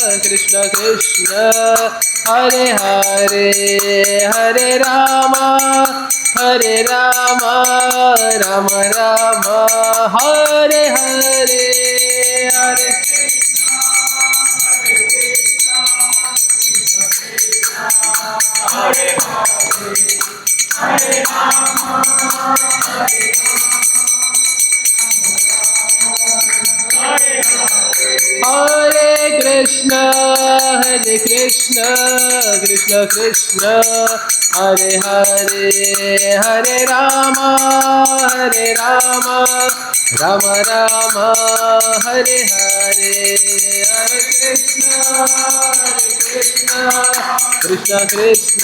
कृष्ण कृष्ण हरे हरे हरे राम राम राम हरे हरे हरे हरे कृष्ण कृष्ण कृष्ण हरे हरे हरे राम राम राम हरे हरे हरे कृष्ण कृष्ण कृष्ण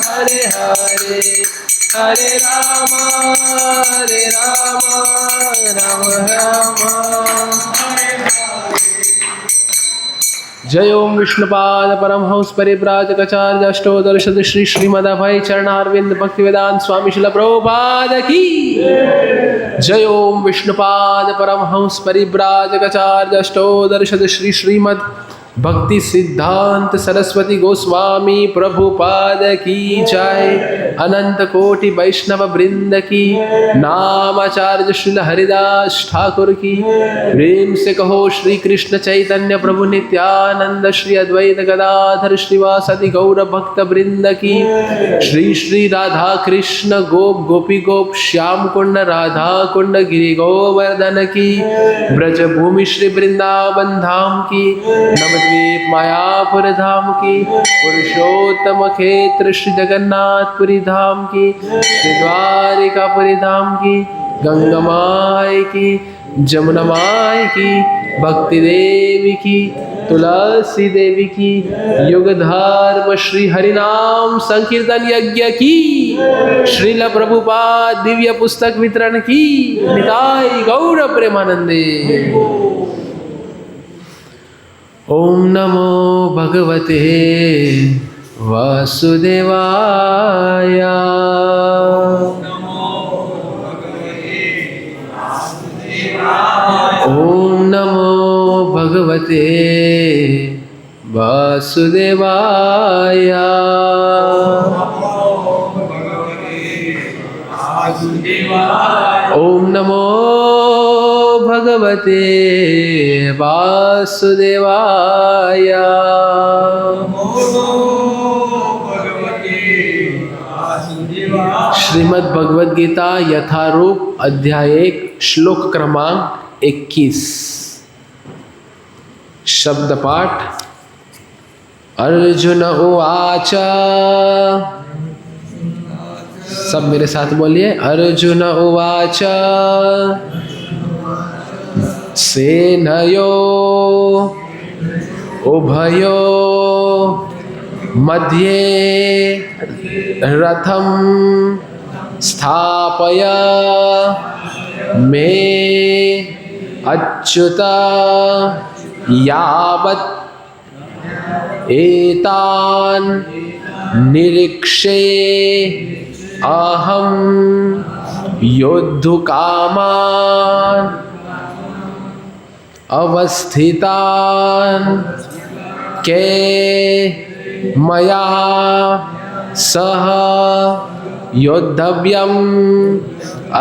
हरे हरे हरे राम राम राम जय ओम विष्णुपाद परमहंस परिव्राजकाचार्य अष्टोत्तरशत श्री श्रीमदाभय चरणारविंद भक्तिवेदांत स्वामी शिल प्रभुपाद की जय ओम विष्णुपाद परमहंस परिव्राजकाचार्य अष्टोत्तरशत श्री श्रीमद भक्ति सिद्धांत सरस्वती गोस्वामी प्रभुपाद की जय। अनंत कोटि वैष्णव वृंद की नामाचार्य श्रील हरिदास ठाकुर की प्रेम से कहो श्री कृष्ण चैतन्य प्रभु नित्यानंद श्री अद्वैत गदाधर श्रीवासदि गौर भक्त वृंद की श्री श्री राधा कृष्ण गोप गोपी गोप श्याम कुंड राधा कुंड गिरि गोवर्धन की ब्रज भूमि श्री वृंदावन धाम की नवद्वीप मायापुर धाम की पुरुषोत्तम क्षेत्र श्री जगन्नाथपुरी धाम की श्री द्वारिकापुरी धाम की गंगा माई की जमुना माई की भक्ति देवी की तुलसी देवी की युग धर्म श्री हरिनाम संकीर्तन यज्ञ की श्रील प्रभुपाद दिव्य पुस्तक वितरण की निताई गौर प्रेमानंदे। ओम नमो भगवते वासुदेवाय। ओम नमो भगवते वासुदेवाय। ओम नमो भगवते वासुदेवाय। श्रीमद् भगवद गीता यथारूप अध्याय 1 श्लोक क्रमांक 21। शब्द पाठ। अर्जुन उवाच। सब मेरे साथ बोलिए। अर्जुन उवाच सेनयो उभयो मध्ये रथम स्थापय मे अच्युत यावत् एतान् निरीक्षे अहं योद्धुकामान् अवस्थितान् के मया सह योद्धव्यम्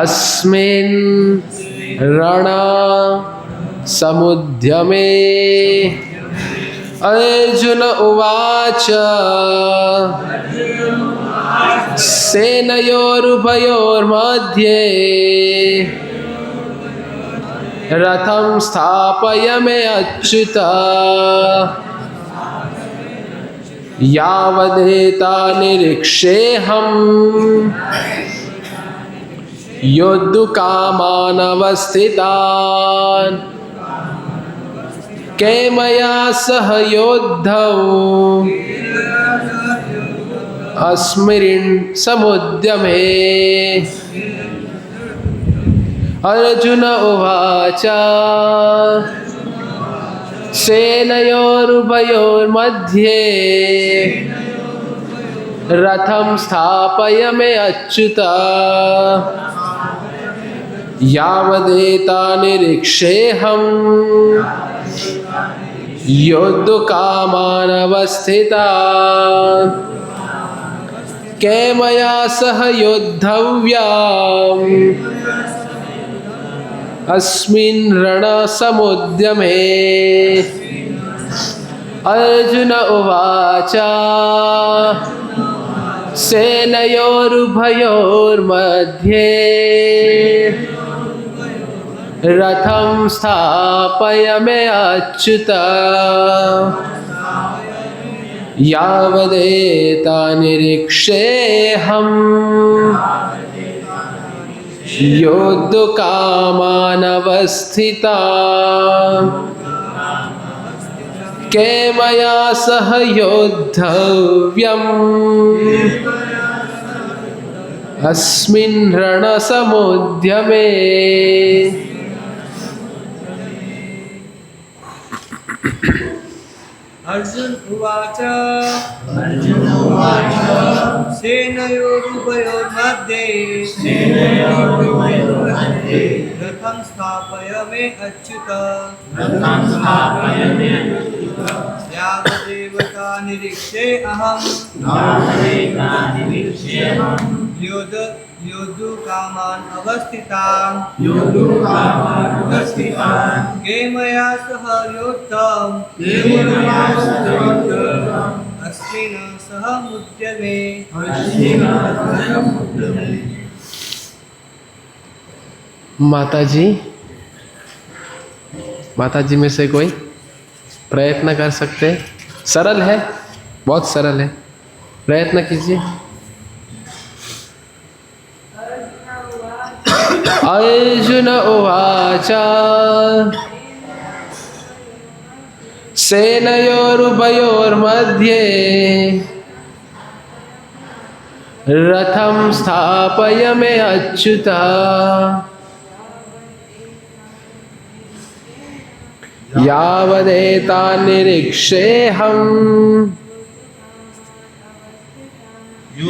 अस्मिन् रण समुद्यमे। अर्जुन उवाच सेनयोरुभयोर्मध्ये रथं स्थापय मे अच्युत यावदेता निरीक्षेऽहं योद्धुकामानवस्थितान् के मया सह योद्धौ अस्मिन् समुद्यमे। अर्जुन उवाच सेनयोरुभयोर्मध्ये रथं स्थापय मे अच्युत यावदेता निरीक्षेऽहं योद्धुकामान् अवस्थितान् के मया सह योद्धव्याम् अस्मिन् रणसमुद्यमे। अर्जुन उवाच सेनयोरुभयोर्मध्ये रथं स्थापयमे अच्युत यावदेता निरीक्षेऽहम् योद्धुकामान् अवस्थितान् के मया सह योद्धव्यम् अस्मिन् रणसमुद्यमे। अर्जुन उवाच सेनयोरुभयोर्मध्ये रथं स्थापयामि अच्युत यावदेवता निरीक्षे अहम् योद्धुकामान् अवस्थितान् के मया सह योद्धम् अस्मिन् सह मुद्यमे। माता जी में से कोई प्रयत्न कर सकते हैं? सरल है, बहुत सरल है, प्रयत्न कीजिए। अर्जुन उवाच सेनयोरुभयोर्मध्ये रथं स्थापयामि अच्युत यावदेता निरीक्षेऽहम्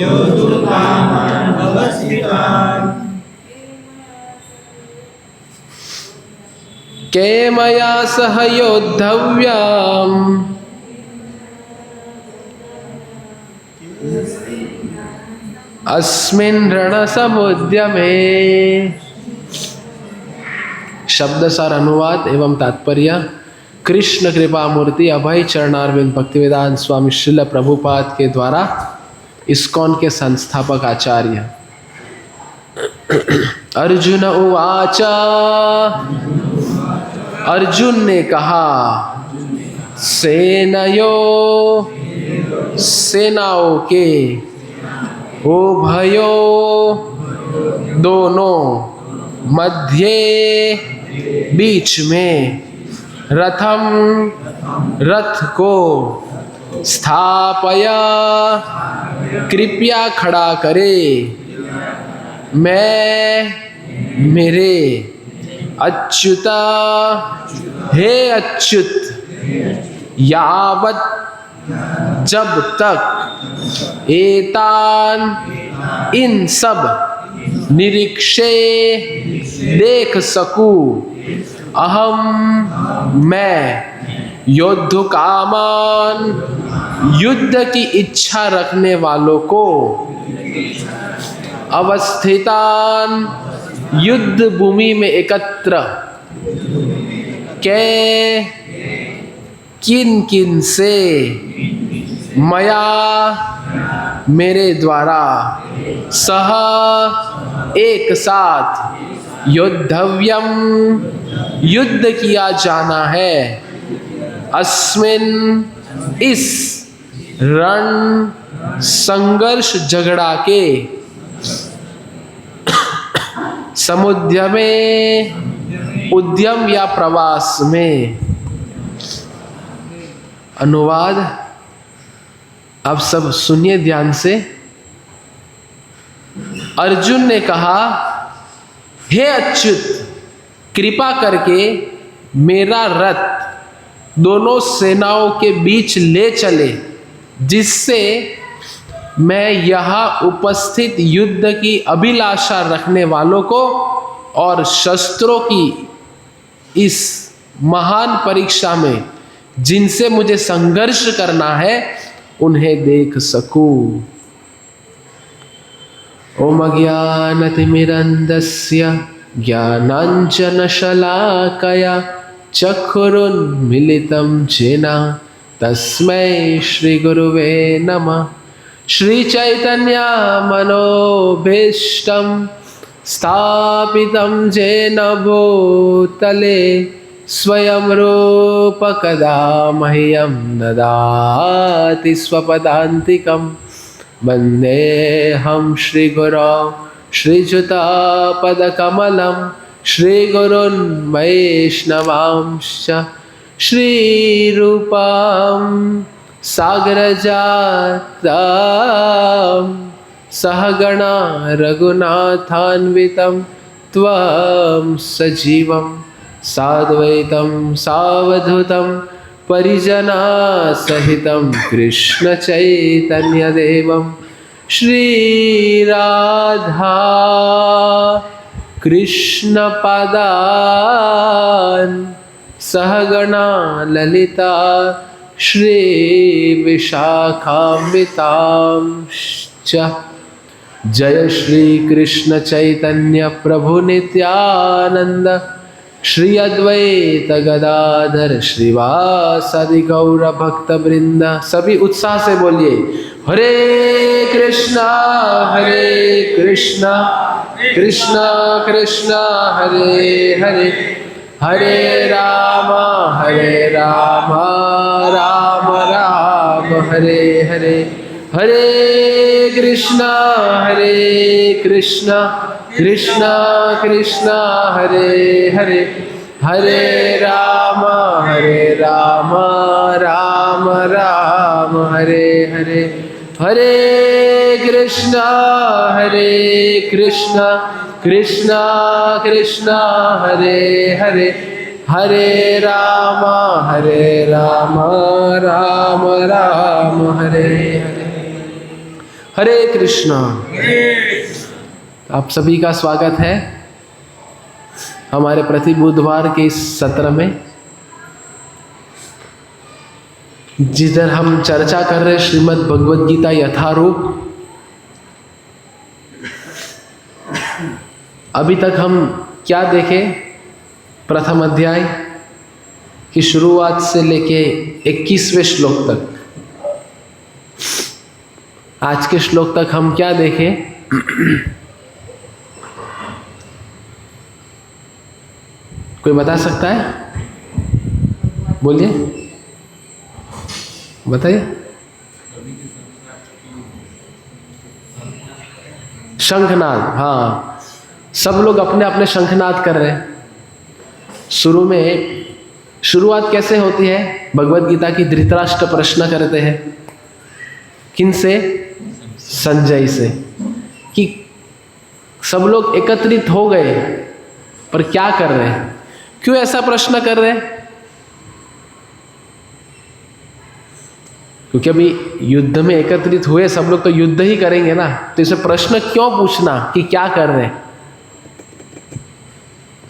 योद्धुकामान् अवस्थितान् के मया सह योद्धव्याम् अस्मिन् रणसमुद्यमे। शब्द सार अनुवाद एवं तात्पर्य। कृष्ण कृपा मूर्ति अभय चरणारविंद भक्तिवेदांत स्वामी श्रील प्रभुपाद के द्वारा इस्कॉन के संस्थापक आचार्य। अर्जुन उवाच अर्जुन ने कहा सेनाओं के उभयो दोनों मध्य बीच में रथम रथ को स्थापया कृपया खड़ा करे मैं मेरे अच्युता हे अच्युत यावत जब तक एतान इन सब निरीक्षे देख सकूं अहम मैं योद्धुकामान युद्ध की इच्छा रखने वालों को अवस्थितान युद्ध भूमि में एकत्र के किन किन से मया मेरे द्वारा सह एक साथ योद्धव्यम युद्ध किया जाना है अस्मिन इस रण संघर्ष झगड़ा के समुद्र में उद्यम या प्रवास में। अनुवाद अब सब सुनिए ध्यान से। अर्जुन ने कहा हे अच्युत कृपा करके मेरा रथ दोनों सेनाओं के बीच ले चले जिससे मैं यहाँ उपस्थित युद्ध की अभिलाषा रखने वालों को और शस्त्रों की इस महान परीक्षा में जिनसे मुझे संघर्ष करना है उन्हें देख सकूं। ओम अज्ञानतिमिरन्धस्य ज्ञानाञ्जनशलाकया चक्षुरुन्मीलितं येन तस्मै श्रीगुरुवे नमः। श्रीचैतन्यमनोभीष्टं स्थापितं येन भूतले स्वयं रूप कदा मह्यं ददाति स्वपदान्तिकं। वन्देऽहं श्रीगुरौ श्रीयुतापदकमलं श्रीगुरुन् वैष्णवांश्च श्रीरूपां सागरजातं सहगणा रघुनाथान्वितं त्वं सजीवं साद्वैतं सावधूतं परिजनसहितं कृष्णचैतन्यदेवं श्रीराधा कृष्णपदान् सहगणा ललिता श्रीविशाखान्वितांश्च। जय श्री कृष्ण चैतन्य प्रभु नित्यानंद श्री अद्वैत गदाधर श्रीवासादि गौर भक्त वृंद। सभी उत्साह से बोलिए हरे कृष्णा कृष्णा कृष्णा हरे हरे, हरे राम राम राम हरे हरे, हरे कृष्णा कृष्णा कृष्णा हरे हरे, हरे राम राम राम हरे हरे, हरे कृष्णा कृष्णा कृष्णा हरे हरे, हरे राम राम राम हरे हरे, हरे कृष्णा। आप सभी का स्वागत है हमारे प्रति बुधवार के इस सत्र में, जिधर हम चर्चा कर रहे श्रीमद् भगवद गीता यथारूप। अभी तक हम क्या देखे? प्रथम अध्याय की शुरुआत से लेके 21वें श्लोक तक। आज के श्लोक तक हम क्या देखे? कोई बता सकता है? बोलिए, बताइए। शंखनाद, हाँ, सब लोग अपने अपने शंखनाद कर रहे हैं। शुरू में शुरुआत कैसे होती है? भगवद गीता की धृतराष्ट्र प्रश्न करते हैं। किनसे? संजय से, कि सब लोग एकत्रित हो गए पर क्या कर रहे हैं, क्यों ऐसा प्रश्न कर रहे हैं? क्योंकि अभी युद्ध में एकत्रित हुए सब लोग तो युद्ध ही करेंगे ना, तो इसे प्रश्न क्यों पूछना कि क्या कर रहे हैं?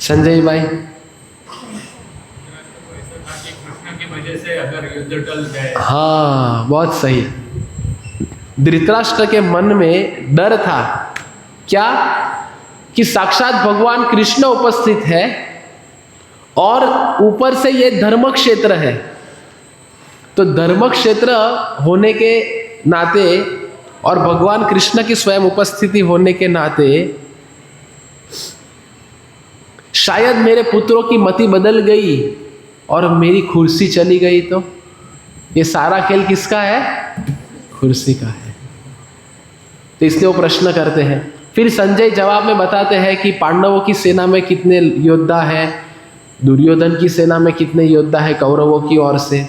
संजय भाई, अगर युद्ध टल जाए। हाँ, बहुत सही। धृतराष्ट्र के मन में डर था क्या? कि साक्षात भगवान कृष्ण उपस्थित है और ऊपर से ये धर्म क्षेत्र है, तो धर्म क्षेत्र होने के नाते और भगवान कृष्ण की स्वयं उपस्थिति होने के नाते शायद मेरे पुत्रों की मति बदल गई और मेरी कुर्सी चली गई, तो ये सारा खेल किसका है? कुर्सी का है। तो इसलिए वो प्रश्न करते हैं। फिर संजय जवाब में बताते हैं कि पांडवों की सेना में कितने योद्धा हैं, दुर्योधन की सेना में कितने योद्धा है कौरवों की ओर से।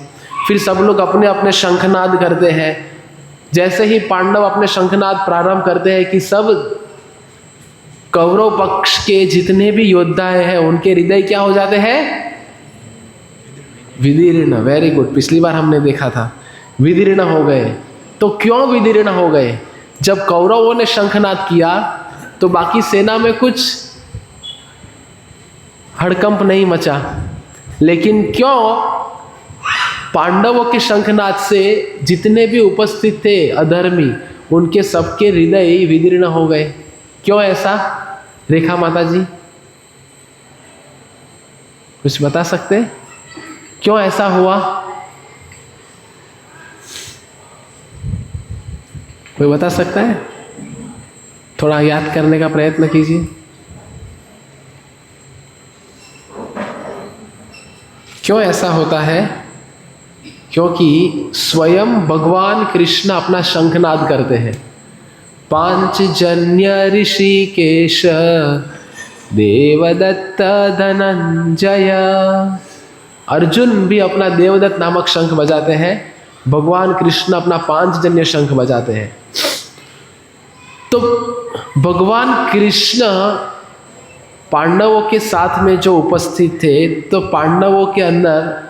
फिर सब लोग अपने अपने शंखनाद करते हैं। जैसे ही पांडव अपने शंखनाद प्रारंभ करते हैं कि सब कौरव पक्ष के जितने भी योद्धाएं हैं उनके हृदय क्या हो जाते हैं? विदीर्ण। वेरी गुड, पिछली बार हमने देखा था विदीर्ण हो गए। तो क्यों विदीर्ण हो गए? जब कौरवों ने शंखनाद किया तो बाकी सेना में कुछ हड़कंप नहीं मचा, लेकिन क्यों पांडवों के शंखनाद से जितने भी उपस्थित थे अधर्मी, उनके सबके हृदय विदीर्ण हो गए। क्यों ऐसा? रेखा माता जी कुछ बता सकते हैं क्यों ऐसा हुआ? कोई बता सकता है? थोड़ा याद करने का प्रयत्न कीजिए। क्यों ऐसा होता है? क्योंकि स्वयं भगवान कृष्ण अपना शंखनाद करते हैं। पांचजन्य ऋषिकेश देवदत्त धनंजय। अर्जुन भी अपना देवदत्त नामक शंख बजाते हैं, भगवान कृष्ण अपना पांचजन्य शंख बजाते हैं। तो भगवान कृष्ण पांडवों के साथ में जो उपस्थित थे, तो पांडवों के अंदर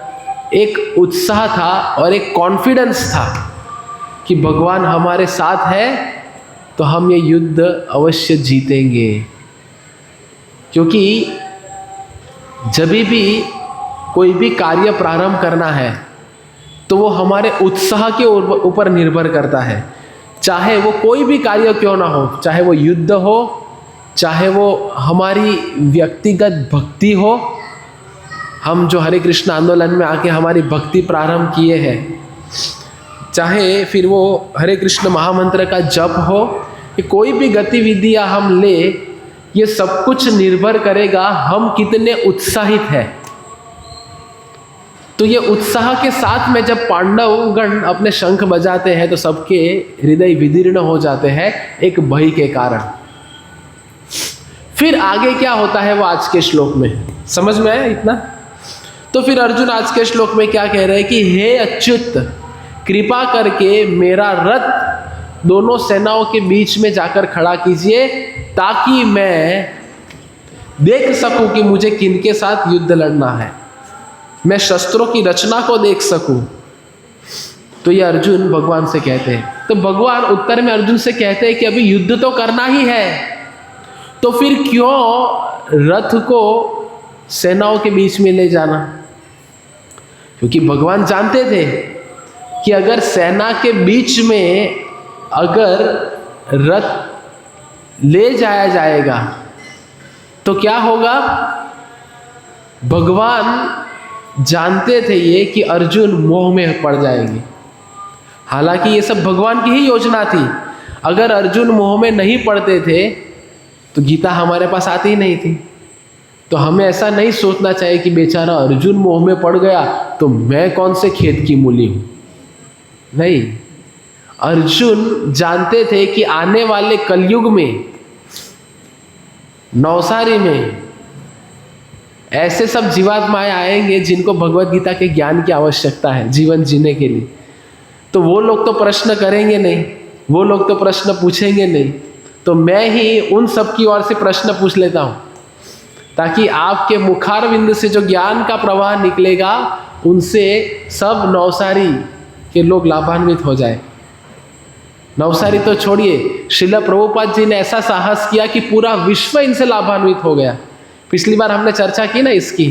एक उत्साह था और एक कॉन्फिडेंस था कि भगवान हमारे साथ है तो हम ये युद्ध अवश्य जीतेंगे। क्योंकि जब भी कोई भी कार्य प्रारंभ करना है तो वो हमारे उत्साह के ऊपर निर्भर करता है। चाहे वो कोई भी कार्य क्यों ना हो, चाहे वो युद्ध हो, चाहे वो हमारी व्यक्तिगत भक्ति हो, हम जो हरे कृष्ण आंदोलन में आके हमारी भक्ति प्रारंभ किए हैं, चाहे फिर वो हरे कृष्ण महामंत्र का जप हो, कि कोई भी गतिविधियां हम ले, ये सब कुछ निर्भर करेगा हम कितने उत्साहित हैं। तो ये उत्साह के साथ में जब पांडवगण अपने शंख बजाते हैं तो सबके हृदय विदीर्ण हो जाते हैं एक भय के कारण। फिर आगे क्या होता है वो आज के श्लोक में समझ में आया इतना? तो फिर अर्जुन आज के श्लोक में क्या कह रहे हैं कि हे अच्युत, कृपा करके मेरा रथ दोनों सेनाओं के बीच में जाकर खड़ा कीजिए, ताकि मैं देख सकूं कि मुझे किनके साथ युद्ध लड़ना है, मैं शस्त्रों की रचना को देख सकूं। तो ये अर्जुन भगवान से कहते हैं। तो भगवान उत्तर में अर्जुन से कहते हैं कि अभी युद्ध तो करना ही है, तो फिर क्यों रथ को सेनाओं के बीच में ले जाना? क्योंकि भगवान जानते थे कि अगर सेना के बीच में अगर रथ ले जाया जाएगा तो क्या होगा? भगवान जानते थे ये कि अर्जुन मोह में पड़ जाएंगे। हालांकि ये सब भगवान की ही योजना थी। अगर अर्जुन मोह में नहीं पड़ते थे तो गीता हमारे पास आती ही नहीं थी। तो हमें ऐसा नहीं सोचना चाहिए कि बेचारा अर्जुन मोह में पड़ गया तो मैं कौन से खेत की मूली हूं। नहीं, अर्जुन जानते थे कि आने वाले कलयुग में, नवसारी में ऐसे सब जीवात्माएं आएंगे जिनको भगवत गीता के ज्ञान की आवश्यकता है जीवन जीने के लिए। तो वो लोग तो प्रश्न करेंगे नहीं, वो लोग तो प्रश्न पूछेंगे नहीं, तो मैं ही उन सब की ओर से प्रश्न पूछ लेता हूं, ताकि आपके मुखारविंद से जो ज्ञान का प्रवाह निकलेगा उनसे सब नवसारी के लोग लाभान्वित हो जाए। नवसारी तो छोड़िए, श्रील प्रभुपाद जी ने ऐसा साहस किया कि पूरा विश्व इनसे लाभान्वित हो गया। पिछली बार हमने चर्चा की ना इसकी,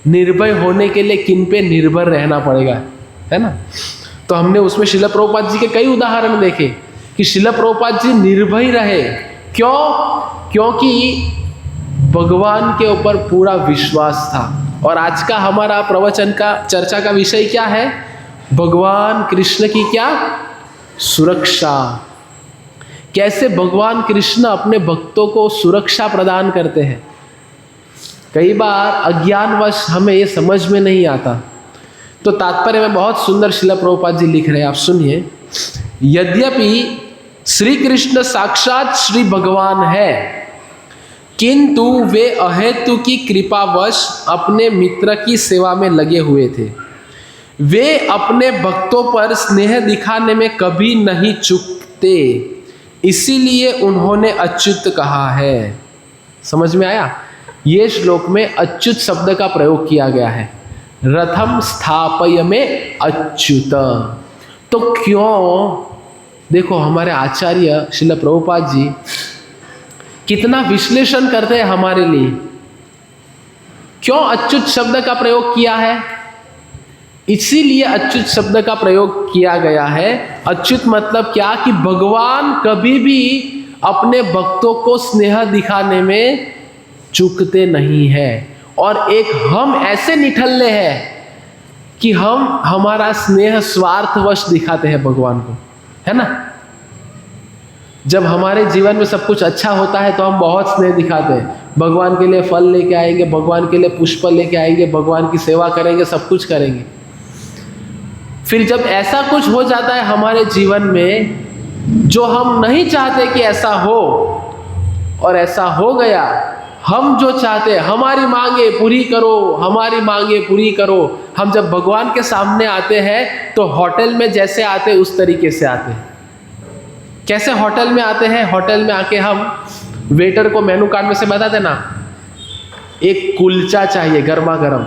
निर्भय होने के लिए किन पे निर्भर रहना पड़ेगा, है ना? तो हमने उसमें श्रील प्रभुपाद जी के कई उदाहरण देखे कि श्रील प्रभुपाद जी निर्भय रहे। क्यों? क्योंकि भगवान के ऊपर पूरा विश्वास था। और आज का हमारा प्रवचन का चर्चा का विषय क्या है? भगवान कृष्ण की क्या? सुरक्षा। कैसे भगवान कृष्ण अपने भक्तों को सुरक्षा प्रदान करते हैं। कई बार अज्ञानवश हमें ये समझ में नहीं आता, तो तात्पर्य में बहुत सुंदर श्रील प्रभुपाद जी लिख रहे हैं, आप सुनिए। यद्यपि श्री कृष्ण साक्षात श्री भगवान है, किंतु वे अहेतु की कृपावश अपने मित्र की सेवा में लगे हुए थे। वे अपने भक्तों पर स्नेह दिखाने में कभी नहीं चूकते, इसीलिए उन्होंने अच्युत कहा है। समझ में आया? ये श्लोक में अच्युत शब्द का प्रयोग किया गया है। रथम स्थापय में अच्युत। तो क्यों? देखो हमारे आचार्य श्रील प्रभुपाद जी कितना विश्लेषण करते हैं हमारे लिए। क्यों अच्युत शब्द का प्रयोग किया है? इसीलिए अच्युत शब्द का प्रयोग किया गया है। अच्युत मतलब क्या कि भगवान कभी भी अपने भक्तों को स्नेह दिखाने में चूकते नहीं है। और एक हम ऐसे निठल्ले हैं कि हम हमारा स्नेह स्वार्थवश दिखाते हैं भगवान को, है ना। जब हमारे जीवन में सब कुछ अच्छा होता है तो हम बहुत स्नेह दिखाते हैं, भगवान के लिए फल लेके आएंगे, भगवान के लिए पुष्प लेके आएंगे, भगवान की सेवा करेंगे, सब कुछ करेंगे। फिर जब ऐसा कुछ हो जाता है हमारे जीवन में जो हम नहीं चाहते कि ऐसा हो, और ऐसा हो गया, हम जो चाहते हैं हमारी मांगे पूरी करो, हमारी मांगे पूरी करो, हम जब भगवान के सामने आते हैं तो होटल में जैसे आते हैं उस तरीके से आते हैं। कैसे होटल में आते हैं? होटल में आके हम वेटर को मेनू कार्ड में से बताते ना, एक कुलचा चाहिए गर्मा गर्म,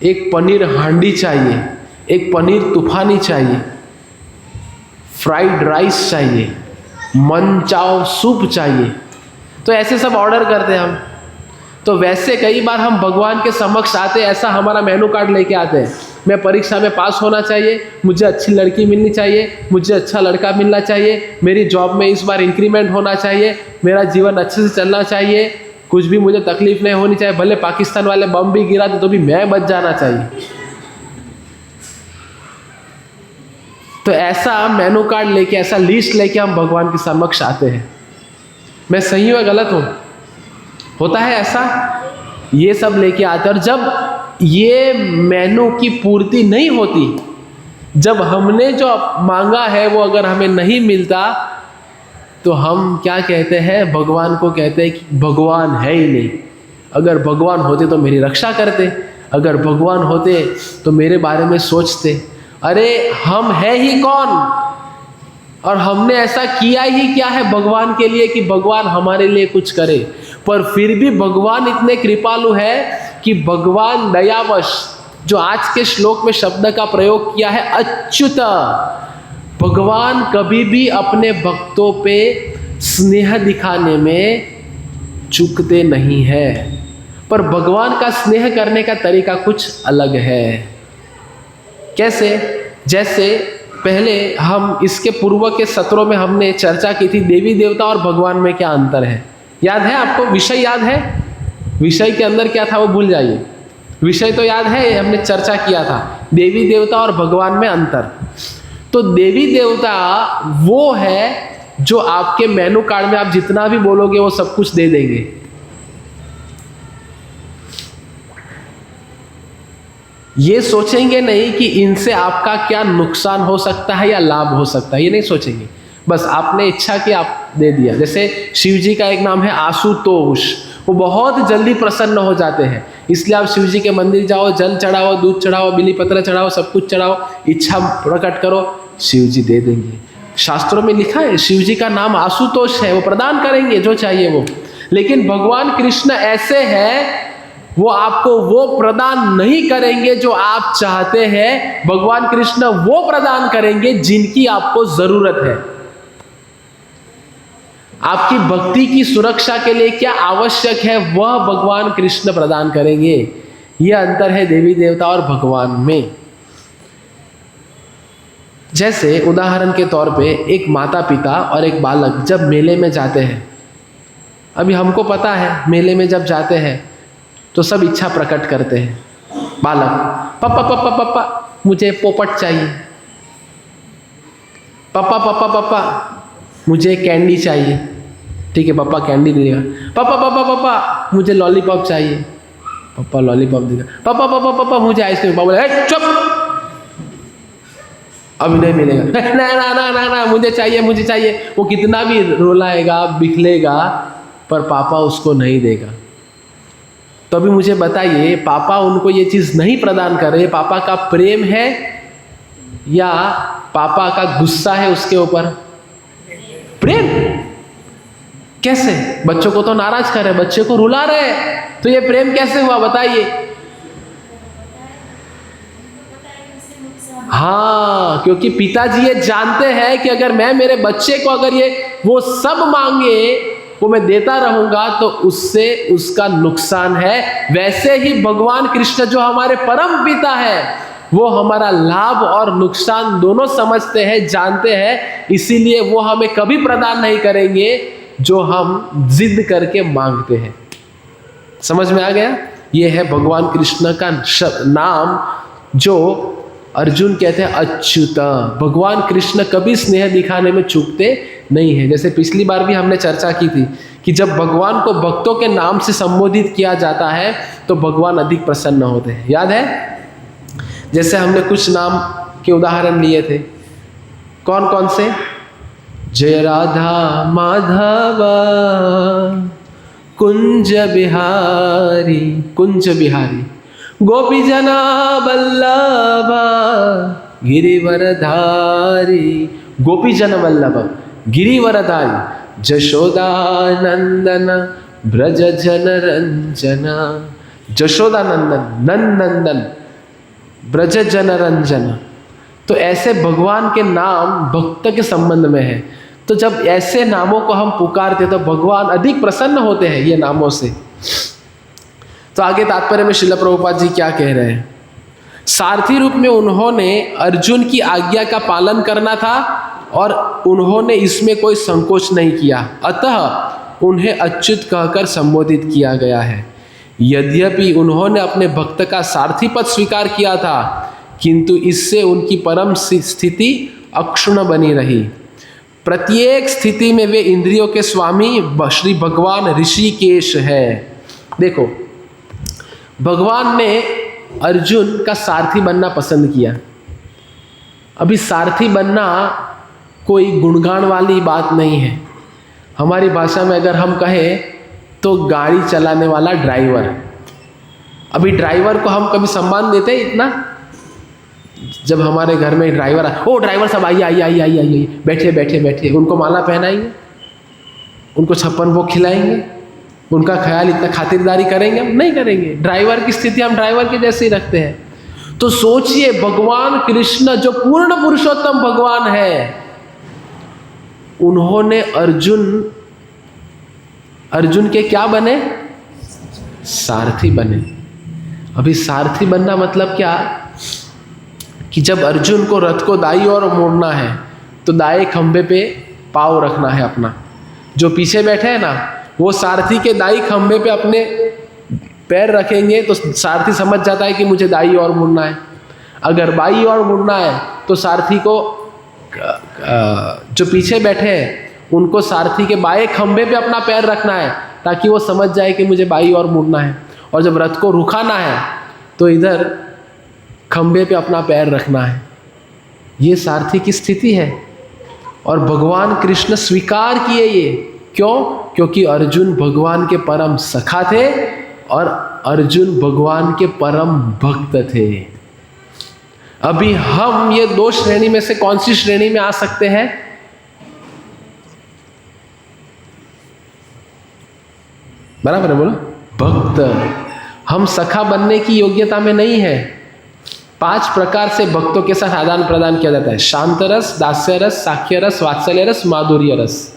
एक पनीर हांडी चाहिए, एक पनीर तूफानी चाहिए, फ्राइड राइस चाहिए, मनचाओ सूप चाहिए। तो ऐसे सब ऑर्डर करते हैं हम। तो वैसे कई बार हम भगवान के समक्ष आते, ऐसा हमारा मेनू कार्ड लेके आते हैं। मैं परीक्षा में पास होना चाहिए, मुझे अच्छी लड़की मिलनी चाहिए, मुझे अच्छा लड़का मिलना चाहिए, मेरी जॉब में इस बार इंक्रीमेंट होना चाहिए, मेरा जीवन अच्छे से चलना चाहिए, कुछ भी मुझे तकलीफ नहीं होनी चाहिए, भले पाकिस्तान वाले बम भी गिरा तो भी मैं बच जाना चाहिए। तो ऐसा मेनू कार्ड लेके, ऐसा लिस्ट लेके हम भगवान के समक्ष आते हैं। मैं सही हूँ या गलत हूँ? होता है ऐसा, ये सब लेके आते हैं। और जब ये मेनू की पूर्ति नहीं होती, जब हमने जो मांगा है वो अगर हमें नहीं मिलता, तो हम क्या कहते हैं? भगवान को कहते हैं कि भगवान है ही नहीं। अगर भगवान होते तो मेरी रक्षा करते, अगर भगवान होते तो मेरे बारे में सोचते। अरे हम है ही कौन, और हमने ऐसा किया ही क्या है भगवान के लिए कि भगवान हमारे लिए कुछ करे। पर फिर भी भगवान इतने कृपालु है कि भगवान दयावश, जो आज के श्लोक में शब्द का प्रयोग किया है अच्युत, भगवान कभी भी अपने भक्तों पे स्नेह दिखाने में चूकते नहीं है। पर भगवान का स्नेह करने का तरीका कुछ अलग है। कैसे? जैसे पहले हम इसके पूर्व के सत्रों में हमने चर्चा की थी देवी देवता और भगवान में क्या अंतर है। याद है आपको? विषय याद है? विषय के अंदर क्या था वो भूल जाइए, विषय तो याद है, हमने चर्चा किया था देवी देवता और भगवान में अंतर। तो देवी देवता वो है जो आपके मेनू कार्ड में आप जितना भी बोलोगे वो सब कुछ दे देंगे। ये सोचेंगे नहीं कि इनसे आपका क्या नुकसान हो सकता है या लाभ हो सकता है, ये नहीं सोचेंगे। बस आपने इच्छा की, आप दे दिया। जैसे शिव जी का एक नाम है आशुतोष, वो बहुत जल्दी प्रसन्न हो जाते हैं। इसलिए आप शिव जी के मंदिर जाओ, जल चढ़ाओ, दूध चढ़ाओ, बिली पत्र चढ़ाओ, सब कुछ चढ़ाओ, इच्छा प्रकट करो, शिव जी दे देंगे। शास्त्रों में लिखा है शिव जी का नाम आशुतोष है, वो प्रदान करेंगे जो चाहिए वो। लेकिन भगवान कृष्ण ऐसे हैं, वो आपको वो प्रदान नहीं करेंगे जो आप चाहते हैं। भगवान कृष्ण वो प्रदान करेंगे जिनकी आपको जरूरत है। आपकी भक्ति की सुरक्षा के लिए क्या आवश्यक है वह भगवान कृष्ण प्रदान करेंगे। यह अंतर है देवी देवता और भगवान में। जैसे उदाहरण के तौर पे एक माता पिता और एक बालक जब मेले में जाते हैं, अभी हमको पता है मेले में जब जाते हैं तो सब इच्छा प्रकट करते हैं। बालक पापा पापा पापा मुझे पोपट चाहिए, पापा पापा पापा मुझे कैंडी चाहिए। ठीक है, पापा कैंडी देगा। पापा पापा पापा मुझे लॉलीपॉप चाहिए, पापा लॉलीपॉप देगा। पापा पापा पापा मुझे आइसक्रीम, पापा बोले चुप, अभी नहीं मिलेगा। ना ना ना ना ना मुझे चाहिए, मुझे चाहिए। वो कितना भी रोलाएगा, बिखलेगा, पर पापा उसको नहीं देगा। तो अभी मुझे बताइए, पापा उनको ये चीज़ नहीं प्रदान कर रहे, पापा का प्रेम है या पापा का गुस्सा है उसके ऊपर? प्रेम। कैसे? बच्चों को तो नाराज कर रहे, बच्चे को रुला रहे, तो ये प्रेम कैसे हुआ बताइए? हाँ, क्योंकि पिताजी ये जानते हैं कि अगर मैं मेरे बच्चे को अगर ये वो सब मांगे वो मैं देता रहूंगा तो उससे उसका नुकसान है। वैसे ही भगवान कृष्ण जो हमारे परम पिता है वो हमारा लाभ और नुकसान दोनों समझते हैं, जानते हैं, इसीलिए वो हमें कभी प्रदान नहीं करेंगे जो हम जिद करके मांगते हैं। समझ में आ गया? ये है भगवान कृष्ण का नाम जो अर्जुन कहते हैं अच्युत। भगवान कृष्ण कभी स्नेह दिखाने में चूकते नहीं है। जैसे पिछली बार भी हमने चर्चा की थी कि जब भगवान को भक्तों के नाम से संबोधित किया जाता है तो भगवान अधिक प्रसन्न होते हैं। याद है? जैसे हमने कुछ नाम के उदाहरण लिए थे। कौन कौन से? जय राधा माधव कुंज बिहारी, कुंज बिहारी, गोपी जना वल्लभा गिरिवरधारी, गोपी जन वल्लभ गिरिवरधारी, जशोदानंदन ब्रज जन रंजना, जशोदानंदन नंदन ब्रज जन रंजना। तो ऐसे भगवान के नाम भक्त के संबंध में है। तो जब ऐसे नामों को हम पुकारते तो भगवान अधिक प्रसन्न होते हैं ये नामों से। तो आगे तात्पर्य में श्रील प्रभुपाद जी क्या कह रहे हैं? सारथी रूप में उन्होंने अर्जुन की आज्ञा का पालन करना था और उन्होंने इसमें कोई संकोच नहीं किया, अतः उन्हें अच्युत कहकर संबोधित किया गया है। यद्यपि उन्होंने अपने भक्त का सारथी पद स्वीकार किया था, किंतु इससे उनकी परम स्थिति अक्षुण्ण बनी रही। प्रत्येक स्थिति में वे इंद्रियों के स्वामी श्री भगवान ऋषिकेश है। देखो, भगवान ने अर्जुन का सारथी बनना पसंद किया। अभी सारथी बनना कोई गुणगान वाली बात नहीं है। हमारी भाषा में अगर हम कहें तो गाड़ी चलाने वाला ड्राइवर। अभी ड्राइवर को हम कभी सम्मान देते हैं इतना? जब हमारे घर में ड्राइवर ओ ड्राइवर साहब आइए आइए आइए आइए आइए, बैठिए बैठिए बैठिए, उनको माला पहनाएंगे, उनको 56 भोग खिलाएंगे, उनका ख्याल इतना खातिरदारी करेंगे? हम नहीं करेंगे। ड्राइवर की स्थिति हम ड्राइवर के जैसे ही रखते हैं। तो सोचिए, भगवान कृष्ण जो पूर्ण पुरुषोत्तम भगवान है, उन्होंने अर्जुन के क्या बने? सारथी बने। अभी सारथी बनना मतलब क्या कि जब अर्जुन को रथ को दाई ओर मोड़ना है तो दाएं खंभे पे पाँव रखना है अपना। जो पीछे बैठे हैं ना, वो सारथी के दाई खंभे पे अपने पैर रखेंगे तो सारथी समझ जाता है कि मुझे दाई ओर मुड़ना है। अगर बाई ओर मुड़ना है तो सारथी को जो पीछे बैठे हैं उनको सारथी के बाएं खंभे पे अपना पैर रखना है ताकि वो समझ जाए कि मुझे बाई ओर मुड़ना है। और जब रथ को रुकाना है तो इधर खंभे पे अपना पैर रखना है। ये सारथी की स्थिति है और भगवान कृष्ण स्वीकार किए ये। क्यों? क्योंकि अर्जुन भगवान के परम सखा थे और अर्जुन भगवान के परम भक्त थे। अभी हम ये दो श्रेणी में से कौन सी श्रेणी में आ सकते हैं? बराबर है, बोलो। भक्त। हम सखा बनने की योग्यता में नहीं है। 5 प्रकार से भक्तों के साथ आदान प्रदान किया जाता है: शांत रस, दास्य रस, साख्य रस, वात्सल्य रस, माधुर्य रस।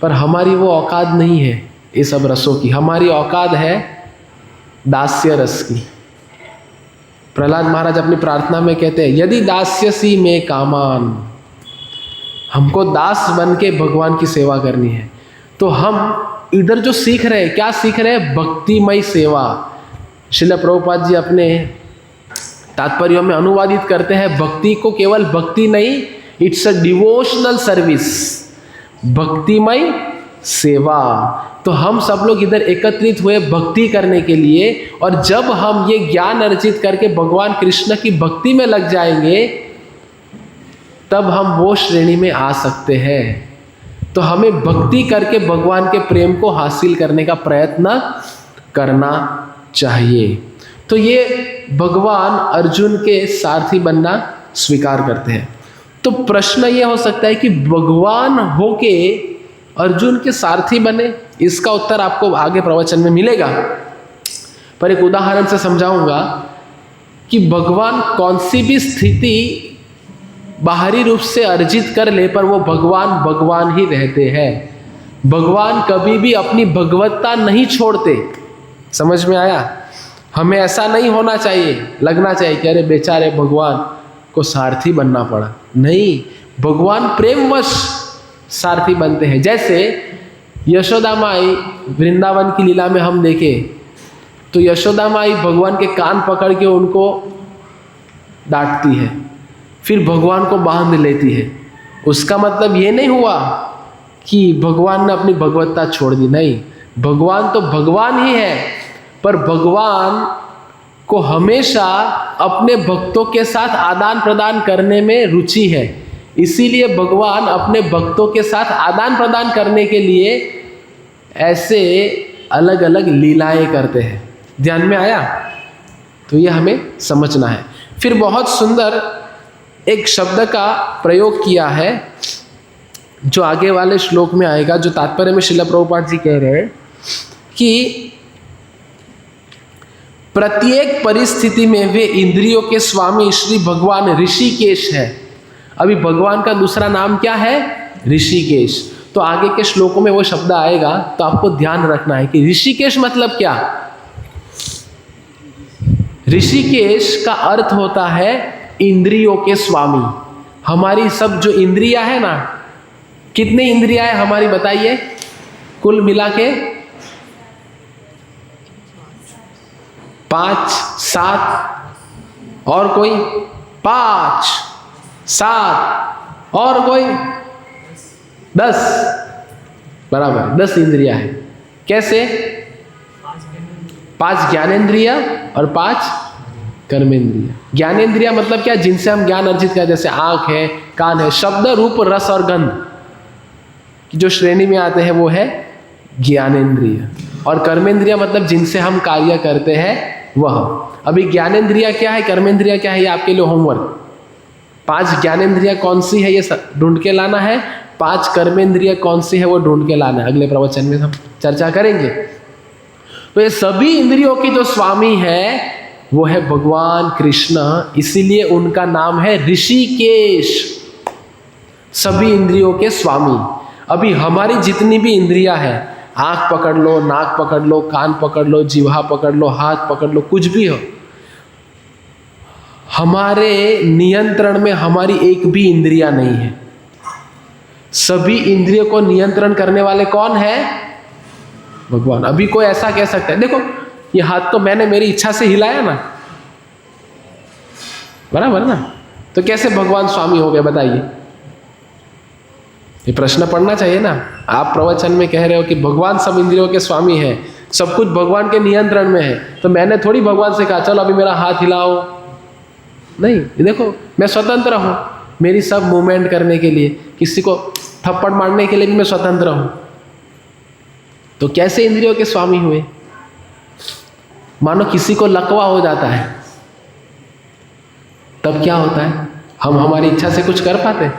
पर हमारी वो औकात नहीं है ये सब रसों की। हमारी औकात है दास्य रस की। प्रहलाद महाराज अपनी प्रार्थना में कहते हैं, यदि दास्यसी में कामान, हमको दास बन के भगवान की सेवा करनी है। तो हम इधर जो सीख रहे हैं, क्या सीख रहे हैं? भक्तिमय सेवा। श्रील प्रभुपाद जी अपने तात्पर्यों में अनुवादित करते हैं, भक्ति को केवल भक्ति नहीं, इट्स अ डिवोशनल सर्विस, भक्तिमय सेवा। तो हम सब लोग इधर एकत्रित हुए भक्ति करने के लिए, और जब हम ये ज्ञान अर्जित करके भगवान कृष्ण की भक्ति में लग जाएंगे तब हम वो श्रेणी में आ सकते हैं। तो हमें भक्ति करके भगवान के प्रेम को हासिल करने का प्रयत्न करना चाहिए। तो ये भगवान अर्जुन के सारथी बनना स्वीकार करते हैं। तो प्रश्न ये हो सकता है कि भगवान होके अर्जुन के सारथी बने? इसका उत्तर आपको आगे प्रवचन में मिलेगा, पर एक उदाहरण से समझाऊंगा कि भगवान कौन सी भी स्थिति बाहरी रूप से अर्जित कर ले पर वो भगवान ही रहते हैं। भगवान कभी भी अपनी भगवत्ता नहीं छोड़ते। समझ में आया? हमें ऐसा नहीं होना चाहिए, लगना चाहिए कि अरे बेचारे भगवान को सारथी बनना पड़ा। नहीं, भगवान प्रेमवश सारथी बनते हैं। जैसे यशोदा माई वृंदावन की लीला में हम देखें तो यशोदा माई भगवान के कान पकड़ के उनको डांटती है, फिर भगवान को बांध लेती है। उसका मतलब ये नहीं हुआ कि भगवान ने अपनी भगवत्ता छोड़ दी, नहीं, भगवान तो भगवान ही है, पर भगवान को हमेशा अपने भक्तों के साथ आदान प्रदान करने में रुचि है। इसीलिए भगवान अपने भक्तों के साथ आदान प्रदान करने के लिए ऐसे अलग अलग लीलाएं करते हैं। ध्यान में आया? तो ये हमें समझना है। फिर बहुत सुंदर एक शब्द का प्रयोग किया है जो आगे वाले श्लोक में आएगा, जो तात्पर्य में श्रील प्रभुपाद जी कह रहे हैं कि प्रत्येक परिस्थिति में वे इंद्रियों के स्वामी श्री भगवान ऋषिकेश है। अभी भगवान का दूसरा नाम क्या है? ऋषिकेश। तो आगे के श्लोकों में वो शब्द आएगा, तो आपको ध्यान रखना है कि ऋषिकेश मतलब क्या। ऋषिकेश का अर्थ होता है इंद्रियों के स्वामी। हमारी सब जो इंद्रियां है ना, कितनी इंद्रियां है हमारी बताइए कुल मिला के? 5, 7 और कोई 5, 7 और कोई 10, बराबर 10 इंद्रियां हैं। कैसे? 5 ज्ञानेंद्रिया और 5 कर्मेंद्रिया। ज्ञानेंद्रिया मतलब क्या? जिनसे हम ज्ञान अर्जित करें, जैसे आंख है, कान है, शब्द रूप रस और गंध की जो श्रेणी में आते हैं वो है ज्ञानेंद्रिय। और कर्मेंद्रिया मतलब जिनसे हम कार्य करते हैं वह। अभी ज्ञानेंद्रिया क्या है, कर्मेंद्रिया क्या है, ये आपके लिए होमवर्क। 5 ज्ञानेंद्रिया कौन सी है ये ढूंढ के लाना है, 5 कर्मेंद्रिया कौन सी है वो ढूंढ के लाना है। अगले प्रवचन में हम चर्चा करेंगे। तो ये सभी इंद्रियों के जो स्वामी है वो है भगवान कृष्ण, इसीलिए उनका नाम है ऋषिकेश, सभी इंद्रियों के स्वामी। अभी हमारी जितनी भी इंद्रियां हैं, आंख पकड़ लो, नाक पकड़ लो, कान पकड़ लो, जिह्वा पकड़ लो, हाथ पकड़ लो, कुछ भी हो, हमारे नियंत्रण में हमारी एक भी इंद्रिया नहीं है। सभी इंद्रियों को नियंत्रण करने वाले कौन है? भगवान। अभी कोई ऐसा कह सकता है, देखो ये हाथ तो मैंने मेरी इच्छा से हिलाया ना, बराबर ना, तो कैसे भगवान स्वामी हो गए बताइए? ये प्रश्न पढ़ना चाहिए ना। आप प्रवचन में कह रहे हो कि भगवान सब इंद्रियों के स्वामी है, सब कुछ भगवान के नियंत्रण में है, तो मैंने थोड़ी भगवान से कहा चलो अभी मेरा हाथ हिलाओ। नहीं, देखो मैं स्वतंत्र हूं, मेरी सब मूवमेंट करने के लिए, किसी को थप्पड़ मारने के लिए भी मैं स्वतंत्र हूं। तो कैसे इंद्रियों के स्वामी हुए? मानो किसी को लकवा हो जाता है, तब क्या होता है? हम हमारी इच्छा से कुछ कर पाते?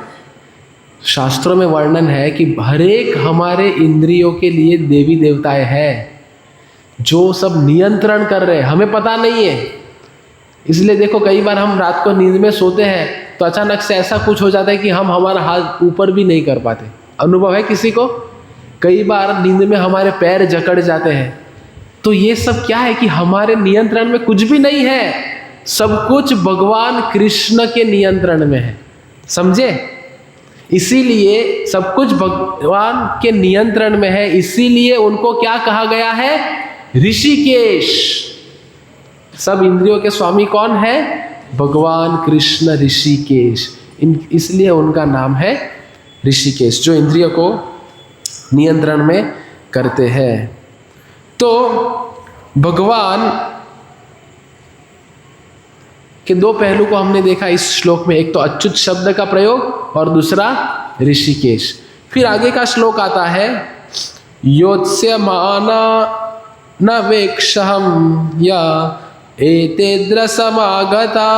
शास्त्रों में वर्णन है कि हर एक हमारे इंद्रियों के लिए देवी देवताएं हैं जो सब नियंत्रण कर रहे हैं, हमें पता नहीं है। इसलिए देखो कई बार हम रात को नींद में सोते हैं तो अचानक से ऐसा कुछ हो जाता है कि हम हमारा हाथ ऊपर भी नहीं कर पाते। अनुभव है किसी को? कई बार नींद में हमारे पैर जकड़ जाते हैं। तो ये सब क्या है कि हमारे नियंत्रण में कुछ भी नहीं है, सब कुछ भगवान कृष्ण के नियंत्रण में है। समझे? इसीलिए सब कुछ भगवान के नियंत्रण में है, इसीलिए उनको क्या कहा गया है? ऋषिकेश। सब इंद्रियों के स्वामी कौन है? भगवान कृष्ण ऋषिकेश। इसलिए उनका नाम है ऋषिकेश, जो इंद्रियों को नियंत्रण में करते हैं। तो भगवान के 2 पहलू को हमने देखा इस श्लोक में, एक तो अच्युत शब्द का प्रयोग और दूसरा ऋषिकेश। फिर आगे का श्लोक आता है, योत्स्य माना न वेक्षहम या एतेद्र समागता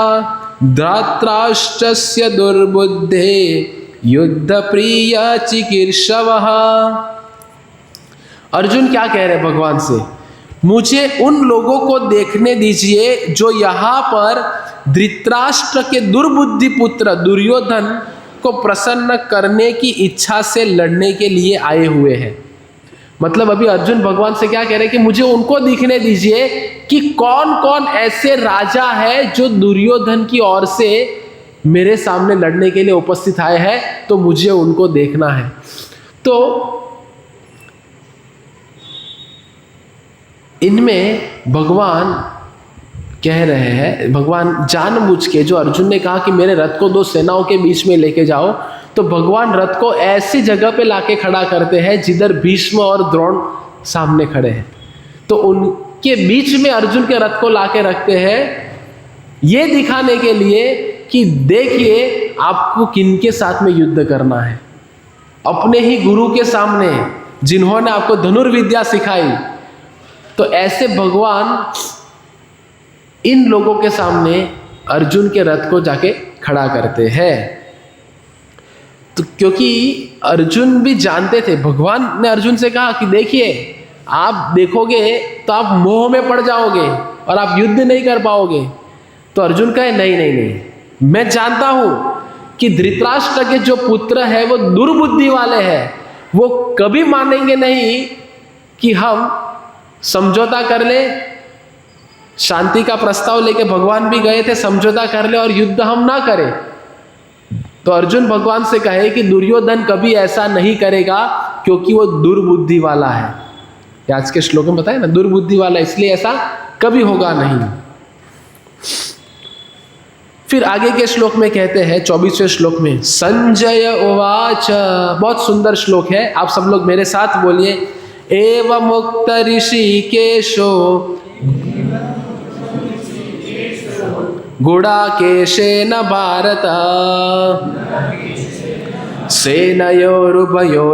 धात्राश्चस्य दुर्बुद्धे युद्ध प्रिय चिकीर्षवः। अर्जुन क्या कह रहे भगवान से? मुझे उन लोगों को देखने दीजिए जो यहाँ पर धृतराष्ट्र के दुर्बुद्धि पुत्र दुर्योधन को प्रसन्न करने की इच्छा से लड़ने के लिए आए हुए हैं। मतलब अभी अर्जुन भगवान से क्या कह रहे हैं कि मुझे उनको दिखने दीजिए कि कौन कौन ऐसे राजा है जो दुर्योधन की ओर से मेरे सामने लड़ने के लिए उपस्थित आए हैं, तो मुझे उनको देखना है। तो इनमें भगवान कह रहे हैं, भगवान जानबूझ के, जो अर्जुन ने कहा कि मेरे रथ को 2 सेनाओं के बीच में लेके जाओ, तो भगवान रथ को ऐसी जगह पे लाके खड़ा करते हैं जिधर भीष्म और द्रोण सामने खड़े हैं। तो उनके बीच में अर्जुन के रथ को लाके रखते हैं, ये दिखाने के लिए कि देखिए आपको किनके साथ में युद्ध करना है। अपने ही गुरु के सामने जिन्होंने आपको धनुर्विद्या सिखाई, तो ऐसे भगवान इन लोगों के सामने अर्जुन के रथ को जाके खड़ा करते हैं। तो क्योंकि अर्जुन भी जानते थे, भगवान ने अर्जुन से कहा कि देखिए आप देखोगे तो आप मोह में पड़ जाओगे और आप युद्ध नहीं कर पाओगे। तो अर्जुन कहे नहीं नहीं नहीं, मैं जानता हूं कि धृतराष्ट्र के जो पुत्र है वो दुर्बुद्धि वाले हैं, वो कभी मानेंगे नहीं कि हम समझौता कर ले। शांति का प्रस्ताव लेके भगवान भी गए थे, समझौता कर ले और युद्ध हम ना करें। तो अर्जुन भगवान से कहे कि दुर्योधन कभी ऐसा नहीं करेगा क्योंकि वो दुर्बुद्धि वाला है। आज के श्लोक में बताया ना, दुर्बुद्धि वाला, इसलिए ऐसा कभी होगा नहीं। फिर आगे के श्लोक में कहते हैं 24वें श्लोक में, संजय उवाच, बहुत सुंदर श्लोक है, आप सब लोग मेरे साथ बोलिए, एव मुक्त ऋषिकेशो गुडाकेशेन भारत सेनयोरुभयोर्मध्ये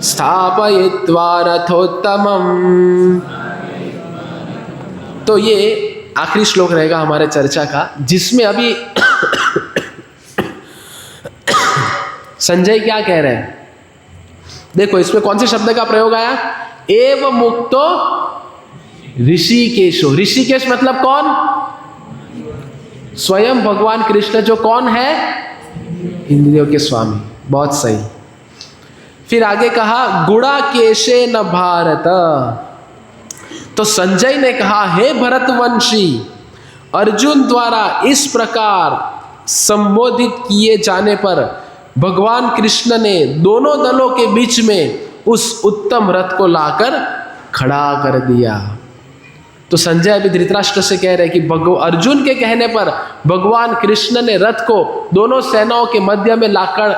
स्थापयित्वा रथोत्तमम्। तो ये आखिरी श्लोक रहेगा हमारे चर्चा का, जिसमें अभी संजय क्या कह रहे हैं, देखो इसमें कौन से शब्द का प्रयोग आया, एव मुक्तो ऋषिकेशो। ऋषिकेश मतलब कौन, स्वयं भगवान कृष्ण, जो कौन है, इंद्रियों के स्वामी। बहुत सही। फिर आगे कहा गुडाकेशे न भारत। तो संजय ने कहा, हे भरतवंशी, अर्जुन द्वारा इस प्रकार संबोधित किए जाने पर भगवान कृष्ण ने दोनों दलों के बीच में उस उत्तम रथ को लाकर खड़ा कर दिया। तो संजय अभी धृतराष्ट्र से कह रहे हैं कि अर्जुन के कहने पर भगवान कृष्ण ने रथ को दोनों सेनाओं के मध्य में लाकर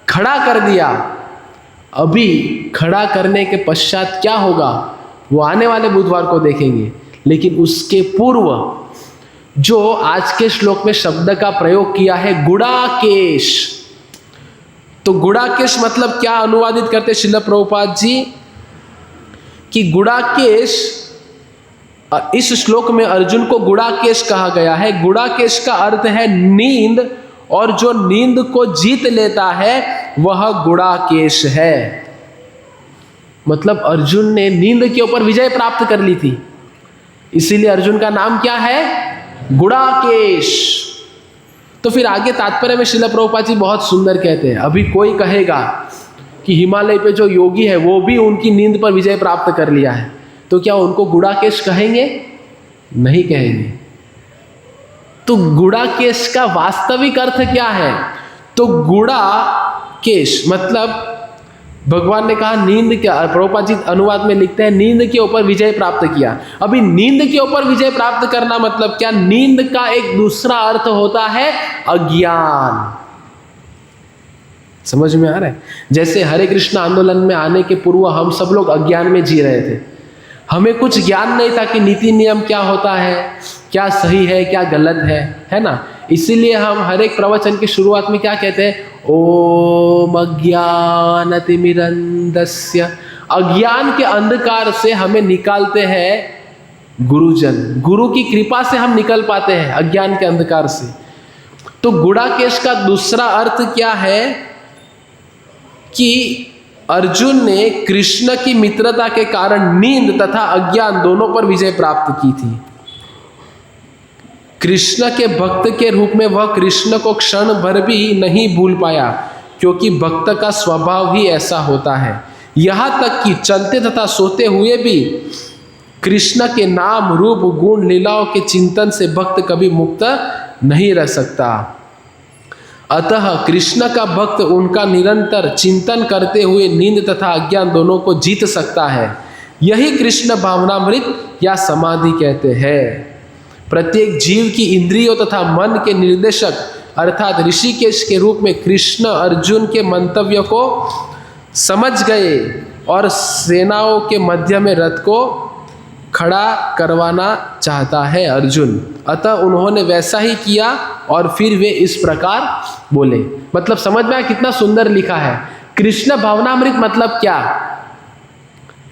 खड़ा कर दिया। अभी खड़ा करने के पश्चात क्या होगा वो आने वाले बुधवार को देखेंगे, लेकिन उसके पूर्व जो आज के श्लोक में शब्द का प्रयोग किया है गुडाकेश, तो गुडाकेश मतलब क्या अनुवादित करते श्रील प्रभुपाद जी कि गुडाकेश, इस श्लोक में अर्जुन को गुडाकेश कहा गया है। गुडाकेश का अर्थ है नींद, और जो नींद को जीत लेता है वह गुडाकेश है। मतलब अर्जुन ने नींद के ऊपर विजय प्राप्त कर ली थी, इसीलिए अर्जुन का नाम क्या है, गुडाकेश। तो फिर आगे तात्पर्य में श्रील प्रभुपाद जी बहुत सुंदर कहते हैं, अभी कोई कहेगा कि हिमालय पे जो योगी है वो भी उनकी नींद पर विजय प्राप्त कर लिया है, तो क्या उनको गुडाकेश कहेंगे? नहीं कहेंगे। तो गुडाकेश का वास्तविक अर्थ क्या है? तो गुडाकेश मतलब भगवान ने कहा नींद के, प्रभुपाद जी अनुवाद में लिखते हैं नींद के ऊपर विजय प्राप्त किया। अभी नींद के ऊपर विजय प्राप्त करना मतलब क्या? नींद का एक दूसरा अर्थ होता है अज्ञान। समझ में आ रहा है? जैसे हरे कृष्ण आंदोलन में आने के पूर्व हम सब लोग अज्ञान में जी रहे थे, हमें कुछ ज्ञान नहीं था कि नीति नियम क्या होता है, क्या सही है क्या गलत है ना। इसीलिए हम हर एक प्रवचन की शुरुआत में क्या कहते हैं, ओम अज्ञानतिमिरन्दस्य। अज्ञान के अंधकार से हमें निकालते हैं गुरुजन, गुरु की कृपा से हम निकल पाते हैं अज्ञान के अंधकार से। तो गुडाकेश का दूसरा अर्थ क्या है कि अर्जुन ने कृष्ण की मित्रता के कारण नींद तथा अज्ञान दोनों पर विजय प्राप्त की थी। कृष्ण के भक्त के रूप में वह कृष्ण को क्षण भर भी नहीं भूल पाया, क्योंकि भक्त का स्वभाव ही ऐसा होता है। यहाँ तक कि चलते तथा सोते हुए भी कृष्ण के नाम रूप गुण लीलाओं के चिंतन से भक्त कभी मुक्त नहीं रह सकता। अतः कृष्ण का भक्त उनका निरंतर चिंतन करते हुए नींद तथा अज्ञान दोनों को जीत सकता है। यही कृष्ण भावनामृत या समाधि कहते हैं। प्रत्येक जीव की इंद्रियों तथा मन के निर्देशक अर्थात ऋषिकेश के रूप में कृष्ण अर्जुन के मंतव्य को समझ गए और सेनाओं के मध्य में रथ को खड़ा करवाना चाहता है अर्जुन। अतः उन्होंने वैसा ही किया और फिर वे इस प्रकार बोले। मतलब समझ में आया कितना सुंदर लिखा है। कृष्ण भावनामृत मतलब क्या?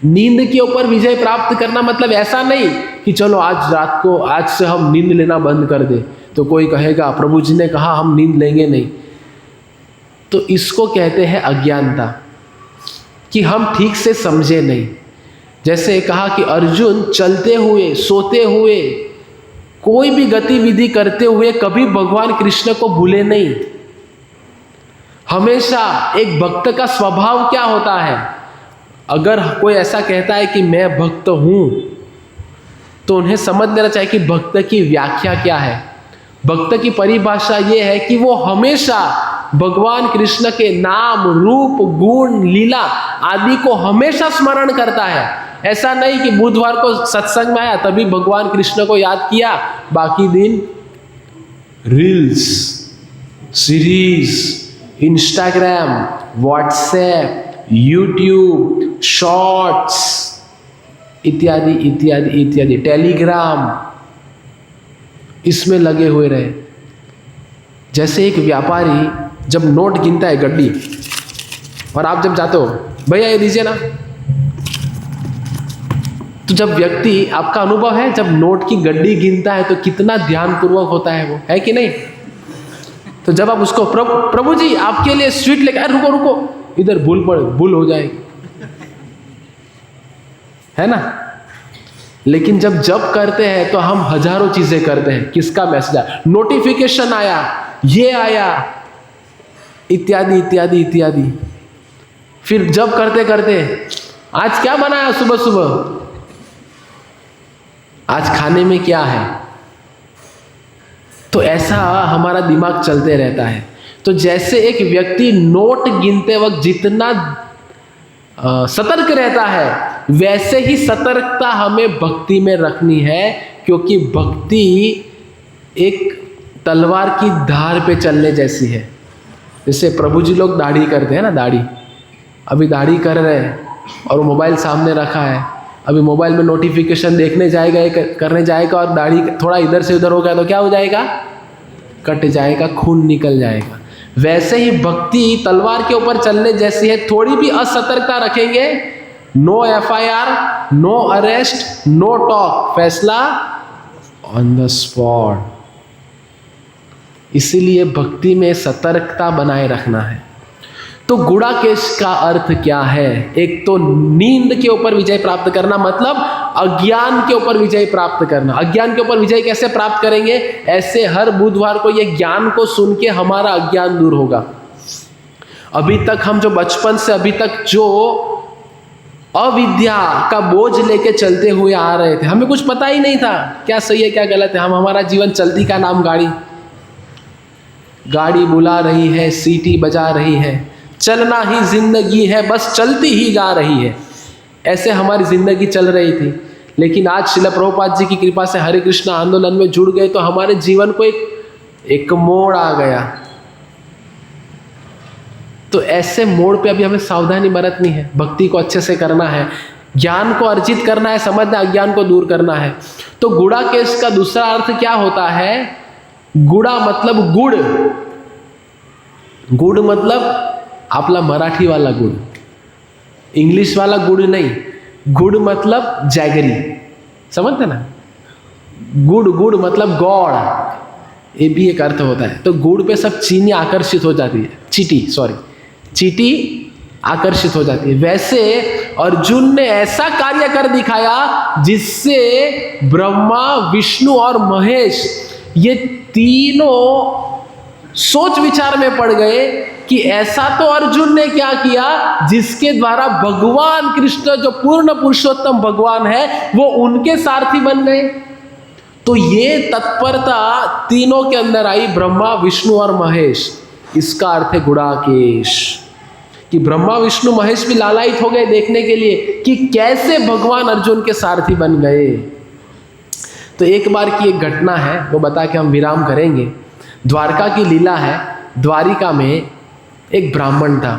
नींद के ऊपर विजय प्राप्त करना मतलब ऐसा नहीं कि चलो आज रात को आज से हम नींद लेना बंद कर दे। तो कोई कहेगा प्रभु जी ने कहा हम नींद लेंगे नहीं। तो इसको कहते हैं अज्ञानता, कि हम ठीक से समझे नहीं। जैसे कहा कि अर्जुन चलते हुए सोते हुए कोई भी गतिविधि करते हुए कभी भगवान कृष्ण को भूले नहीं। हमेशा एक भक्त का स्वभाव क्या होता है? अगर कोई ऐसा कहता है कि मैं भक्त हूं, तो उन्हें समझ लेना चाहिए कि भक्त की व्याख्या क्या है। भक्त की परिभाषा यह है कि वो हमेशा भगवान कृष्ण के नाम रूप गुण लीला आदि को हमेशा स्मरण करता है। ऐसा नहीं कि बुधवार को सत्संग में आया तभी भगवान कृष्ण को याद किया, बाकी दिन reels, series, Instagram, WhatsApp, YouTube, shorts इत्यादि इत्यादि इत्यादि, टेलीग्राम, इसमें लगे हुए रहे। जैसे एक व्यापारी जब नोट गिनता है गड्डी, और आप जब जाते हो भैया ये दीजिए ना, तो जब व्यक्ति, आपका अनुभव है जब नोट की गड्डी गिनता है तो कितना ध्यानपूर्वक होता है वो, है कि नहीं? तो जब आप उसको प्रभु जी आपके लिए स्वीट लेकर, रुको रुको इधर भूल हो जाएगी, है ना? लेकिन जब करते हैं तो हम हजारों चीजें करते हैं। किसका मैसेज आया, नोटिफिकेशन आया, ये आया, इत्यादि इत्यादि इत्यादि। फिर जब करते करते आज क्या बनाया सुबह सुबह, आज खाने में क्या है, तो ऐसा हमारा दिमाग चलते रहता है। तो जैसे एक व्यक्ति नोट गिनते वक्त जितना सतर्क रहता है, वैसे ही सतर्कता हमें भक्ति में रखनी है, क्योंकि भक्ति एक तलवार की धार पे चलने जैसी है। जैसे प्रभु जी लोग दाढ़ी करते हैं ना, दाढ़ी, अभी दाढ़ी कर रहे हैं और मोबाइल सामने रखा है, अभी मोबाइल में नोटिफिकेशन देखने जाएगा, करने जाएगा और दाढ़ी थोड़ा इधर से उधर हो गया तो क्या हो जाएगा, कट जाएगा, खून निकल जाएगा। वैसे ही भक्ति तलवार के ऊपर चलने जैसी है। थोड़ी भी असतर्कता रखेंगे, no FIR, no arrest, no talk, फैसला ऑन द स्पॉट। इसीलिए भक्ति में सतर्कता बनाए रखना है। तो गुणाकेश का अर्थ क्या है? एक तो नींद के ऊपर विजय प्राप्त करना, मतलब अज्ञान के ऊपर विजय प्राप्त करना। अज्ञान के ऊपर विजय कैसे प्राप्त करेंगे? ऐसे हर बुधवार को ये ज्ञान को सुन के हमारा अज्ञान दूर होगा। अभी तक हम जो बचपन से अभी तक जो अविद्या का बोझ लेके चलते हुए आ रहे थे, हमें कुछ पता ही नहीं था क्या सही है क्या गलत है। हमारा जीवन चलती का नाम गाड़ी बुला रही है, सीटी बजा रही है, चलना ही जिंदगी है, बस चलती ही जा रही है। ऐसे हमारी जिंदगी चल रही थी। लेकिन आज श्रील प्रभुपाद जी की कृपा से हरे कृष्ण आंदोलन में जुड़ गए तो हमारे जीवन को एक मोड़ आ गया। तो ऐसे मोड़ पे अभी हमें सावधानी बरतनी है, भक्ति को अच्छे से करना है, ज्ञान को अर्जित करना है, समझना, अज्ञान को दूर करना है। तो गुणाकेश का दूसरा अर्थ क्या होता है? गुड़ा मतलब गुड़, गुड़ मतलब आपला मराठी वाला गुड़, इंग्लिश वाला गुड़ नहीं। गुड़ मतलब जैगरी, समझते ना? गुड़ मतलब गौड़, ये भी एक अर्थ होता है। तो गुड़ पे सब चीनी आकर्षित हो जाती है, चीटी आकर्षित हो जाती है। वैसे अर्जुन ने ऐसा कार्य कर दिखाया जिससे ब्रह्मा, विष्णु और महेश ये तीनों सोच विचार में पड़ गए कि ऐसा तो अर्जुन ने क्या किया जिसके द्वारा भगवान कृष्ण जो पूर्ण पुरुषोत्तम भगवान है वो उनके सारथी बन गए। तो ये तत्परता तीनों के अंदर आई, ब्रह्मा विष्णु और महेश। इसका अर्थ है गुड़ाकेश, कि ब्रह्मा विष्णु महेश भी लालायित हो गए देखने के लिए कि कैसे भगवान अर्जुन के सारथी बन गए। तो एक बार की एक घटना है, वो बता के हम विराम करेंगे। द्वारका की लीला है। द्वारिका में एक ब्राह्मण था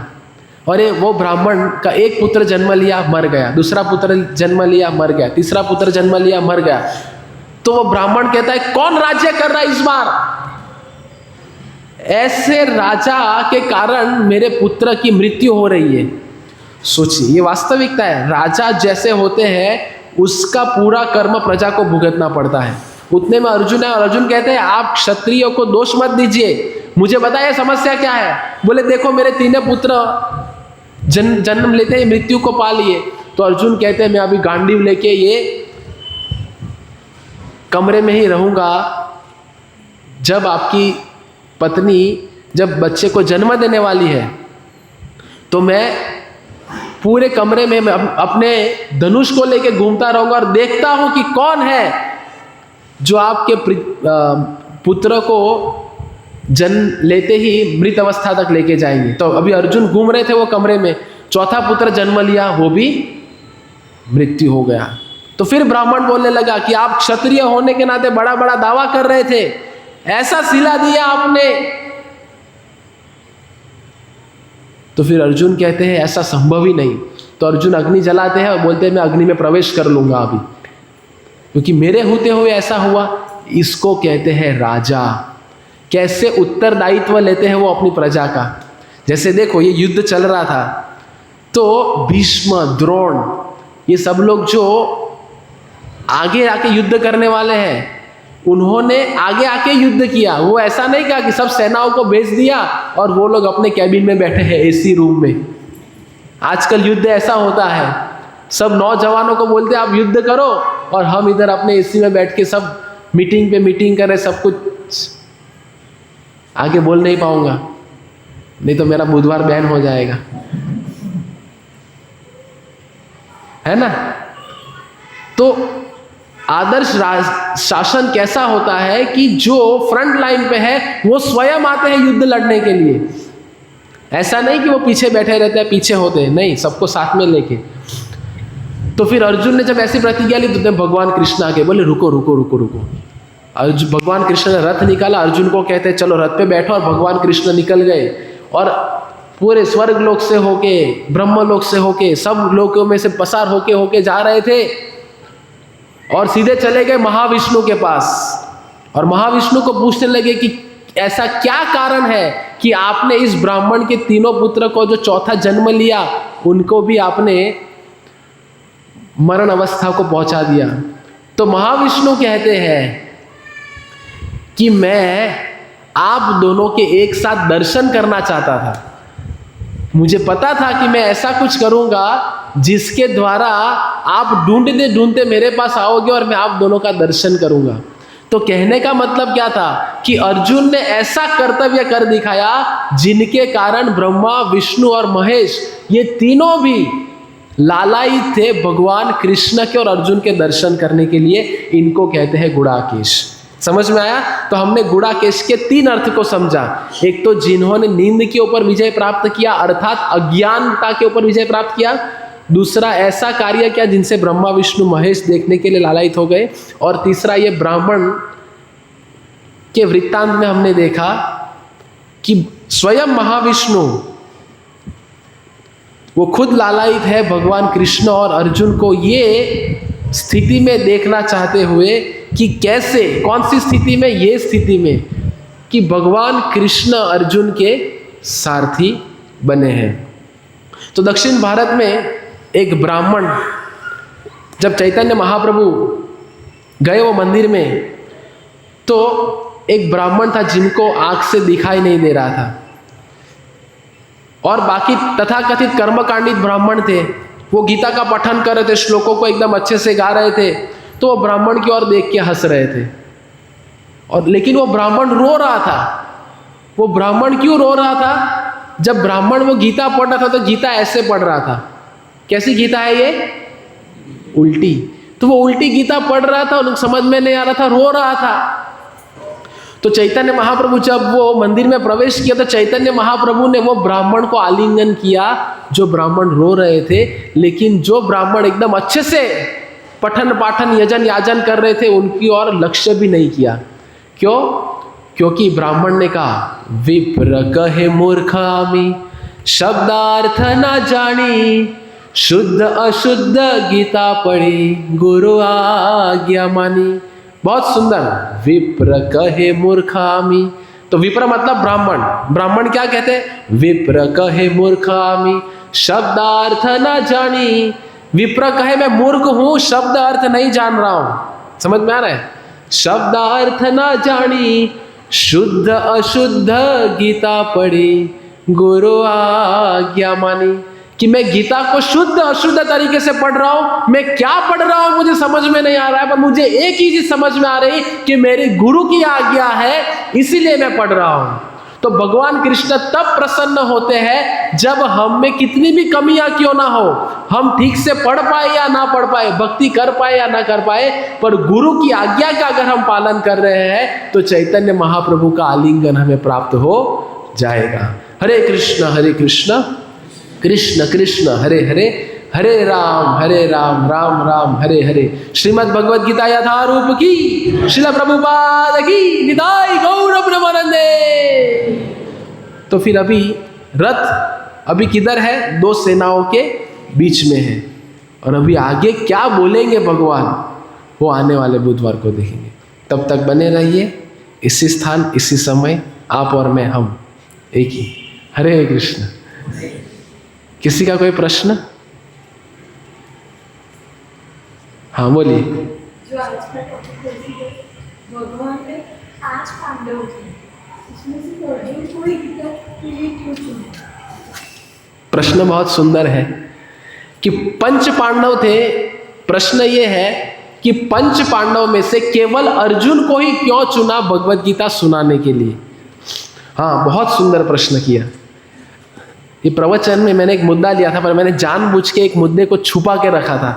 और वो ब्राह्मण का एक पुत्र जन्म लिया, मर गया, दूसरा पुत्र जन्म लिया, मर गया, तीसरा पुत्र जन्म लिया, मर गया। तो वो ब्राह्मण कहता है कौन राज्य कर रहा है इस बार? ऐसे राजा के कारण मेरे पुत्र की मृत्यु हो रही है। सोचिए, ये वास्तविकता है। राजा जैसे होते हैं उसका पूरा कर्म प्रजा को भुगतना पड़ता है। उतने में अर्जुन है और अर्जुन कहते हैं आप क्षत्रियों को दोष मत दीजिए, मुझे बताइए समस्या क्या है। बोले देखो मेरे तीनों पुत्र जन्म लेते ही मृत्यु को पा लिए। तो अर्जुन कहते हैं मैं अभी गांडीव लेके ये कमरे में ही रहूंगा, जब आपकी पत्नी जब बच्चे को जन्म देने वाली है तो मैं पूरे कमरे में अपने धनुष को लेके घूमता रहूंगा और देखता हूं कि कौन है जो आपके पुत्र को जन्म लेते ही मृत अवस्था तक लेके जाएंगे। तो अभी अर्जुन घूम रहे थे वो कमरे में, चौथा पुत्र जन्म लिया, वो भी मृत्यु हो गया। तो फिर ब्राह्मण बोलने लगा कि आप क्षत्रिय होने के नाते बड़ा बड़ा दावा कर रहे थे, ऐसा सिला दिया आपने। तो फिर अर्जुन कहते हैं ऐसा संभव ही नहीं। तो अर्जुन अग्नि जलाते हैं और बोलते हैं मैं अग्नि में प्रवेश कर लूंगा अभी, क्योंकि मेरे होते हुए ऐसा हुआ। इसको कहते हैं राजा। कैसे उत्तरदायित्व लेते हैं वो अपनी प्रजा का। जैसे देखो ये युद्ध चल रहा था तो भीष्म, द्रोण, ये सब लोग जो आगे आके युद्ध करने वाले हैं उन्होंने आगे आके युद्ध किया। वो ऐसा नहीं कहा कि सब सेनाओं को भेज दिया और वो लोग अपने कैबिन में बैठे हैं एसी रूम में। आजकल युद्ध ऐसा होता है, सब नौजवानों को बोलते हैं आप युद्ध करो और हम इधर अपने एसी में बैठ के सब मीटिंग पे मीटिंग कर रहे। सब कुछ आगे बोल नहीं पाऊंगा, नहीं तो मेरा बुधवार बैन हो जाएगा, है ना। तो आदर्श शासन कैसा होता है कि जो फ्रंट लाइन पे है वो स्वयं आते हैं युद्ध लड़ने के लिए। ऐसा नहीं कि वो पीछे बैठे रहते हैं, पीछे होते हैं, नहीं, सबको साथ में लेके। तो फिर अर्जुन ने जब ऐसी प्रतिज्ञा ली तो भगवान कृष्ण आके बोले रुको रुको रुको रुको। अर्जुन, भगवान कृष्ण ने रथ निकाला, अर्जुन को कहते हैं चलो रथ पे बैठो, और भगवान कृष्ण निकल गए और पूरे स्वर्ग लोक से होके, ब्रह्म लोक से होके, सब लोकों में से पसार होके होके जा रहे थे और सीधे चले गए महाविष्णु के पास। और महाविष्णु को पूछने लगे कि ऐसा क्या कारण है कि आपने इस ब्राह्मण के तीनों पुत्र को जो चौथा जन्म लिया उनको भी आपने मरण अवस्था को पहुंचा दिया। तो महाविष्णु कहते हैं कि मैं आप दोनों के एक साथ दर्शन करना चाहता था। मुझे पता था कि मैं ऐसा कुछ करूंगा जिसके द्वारा आप ढूंढते ढूंढते मेरे पास आओगे और मैं आप दोनों का दर्शन करूंगा। तो कहने का मतलब क्या था कि अर्जुन ने ऐसा कर्तव्य कर दिखाया जिनके कारण ब्रह्मा, विष्णु और महेश ये तीनों भी लालायित थे भगवान कृष्ण के और अर्जुन के दर्शन करने के लिए। इनको कहते हैं गुड़ाकेश। समझ में आया? तो हमने गुड़ाकेश के तीन अर्थ को समझा। एक तो जिन्होंने नींद के ऊपर विजय प्राप्त किया अर्थात अज्ञानता के ऊपर विजय प्राप्त किया। दूसरा ऐसा कार्य किया जिनसे ब्रह्मा, विष्णु, महेश देखने के लिए लालायित हो गए। और तीसरा ये ब्राह्मण के वृत्तांत में हमने देखा कि स्वयं महाविष्णु वो खुद लालायित है भगवान कृष्ण और अर्जुन को ये स्थिति में देखना चाहते हुए कि कैसे, कौन सी स्थिति में, ये स्थिति में कि भगवान कृष्ण अर्जुन के सारथी बने हैं। तो दक्षिण भारत में एक ब्राह्मण, जब चैतन्य महाप्रभु गए वो मंदिर में, तो एक ब्राह्मण था जिनको आंख से दिखाई नहीं दे रहा था और बाकी तथाकथित कर्मकांडित ब्राह्मण थे। वो गीता का पठन कर रहे थे, श्लोकों को एकदम अच्छे से गा रहे थे। तो वो ब्राह्मण की ओर देख के हंस रहे थे और लेकिन वो ब्राह्मण रो रहा था। वो ब्राह्मण क्यों रो रहा था? जब ब्राह्मण वो गीता पढ़ रहा था तो गीता ऐसे पढ़ रहा था। कैसी गीता है ये? उल्टी। तो वो उल्टी गीता पढ़ रहा था, उनको समझ में नहीं आ रहा था, रो रहा था। तो चैतन्य महाप्रभु जब वो मंदिर में प्रवेश किया तो चैतन्य महाप्रभु ने वो ब्राह्मण को आलिंगन किया जो ब्राह्मण रो रहे थे। लेकिन जो ब्राह्मण एकदम अच्छे से पठन पाठन यजन याजन कर रहे थे उनकी ओर लक्ष्य भी नहीं किया। क्यों? क्योंकि ब्राह्मण ने कहा, विप्र कहे मूर्खामी शब्दार्थ ना जानी, शुद्ध अशुद्ध गीता पढ़ी गुरु आज्ञा मानी। बहुत सुंदर। विप्र कहे मूर्खामी, तो विप्र मतलब ब्राह्मण। ब्राह्मण क्या कहते हैं? विप्र कहे मूर्खामी शब्दार्थ ना जानी। विप्र कहे मैं मूर्ख हूं, शब्द अर्थ नहीं जान रहा हूं। समझ में आ रहा है? शब्दार्थ ना जानी, शुद्ध अशुद्ध गीता पढ़ी गुरु आज्ञा मानी। कि मैं गीता को शुद्ध अशुद्ध तरीके से पढ़ रहा हूं, मैं क्या पढ़ रहा हूं मुझे समझ में नहीं आ रहा है, पर मुझे एक ही चीज समझ में आ रही कि मेरी गुरु की आज्ञा है, इसीलिए मैं पढ़ रहा हूं। तो भगवान कृष्ण तब प्रसन्न होते हैं जब हम में कितनी भी कमियां क्यों ना हो, हम ठीक से पढ़ पाए या ना पढ़ पाए, भक्ति कर पाए या ना कर पाए, पर गुरु की आज्ञा का अगर हम पालन कर रहे हैं तो चैतन्य महाप्रभु का आलिंगन हमें प्राप्त हो जाएगा। हरे कृष्ण कृष्ण कृष्ण हरे हरे, हरे राम राम राम हरे हरे। श्रीमद् भगवद गीता यथारूप की, श्रील प्रभुपाद की, निताई गौर प्रेमानंदे। तो फिर अभी रथ अभी किधर है? दो सेनाओं के बीच में है। और अभी आगे क्या बोलेंगे भगवान, वो आने वाले बुधवार को देखेंगे। तब तक बने रहिए इसी स्थान इसी समय, आप और मैं हम एक ही। हरे कृष्ण। किसी का कोई प्रश्न? हाँ बोलिए। जो आज का टॉपिक है, भगवान ने 5 पांडव थे, उसमें से अर्जुन को ही गीता के लिए क्यों चुना? प्रश्न बहुत सुंदर है कि 5 पांडव थे। प्रश्न ये है कि 5 पांडव में से केवल अर्जुन को ही क्यों चुना भगवत गीता सुनाने के लिए? हाँ, बहुत सुंदर प्रश्न किया। ये प्रवचन में मैंने एक मुद्दा लिया था, पर मैंने जानबूझ के एक मुद्दे को छुपा के रखा था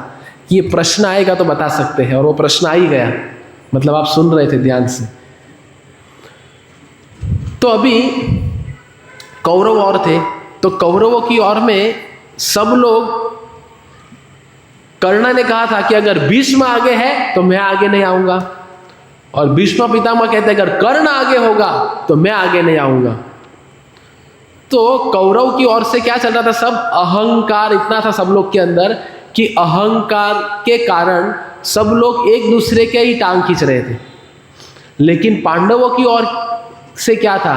कि ये प्रश्न आएगा तो बता सकते हैं, और वो प्रश्न आ ही गया। मतलब आप सुन रहे थे ध्यान से। तो अभी कौरव और थे, तो कौरवों की ओर में सब लोग, कर्ण ने कहा था कि अगर भीष्म आगे है तो मैं आगे नहीं आऊंगा, और भीष्म पितामह कहते अगर कर्ण आगे होगा तो मैं आगे नहीं आऊंगा। तो कौरव की ओर से क्या चल रहा था? सब अहंकार इतना था सब लोग के अंदर कि अहंकार के कारण सब लोग एक दूसरे के ही टांग खींच रहे थे। लेकिन पांडवों की ओर से क्या था?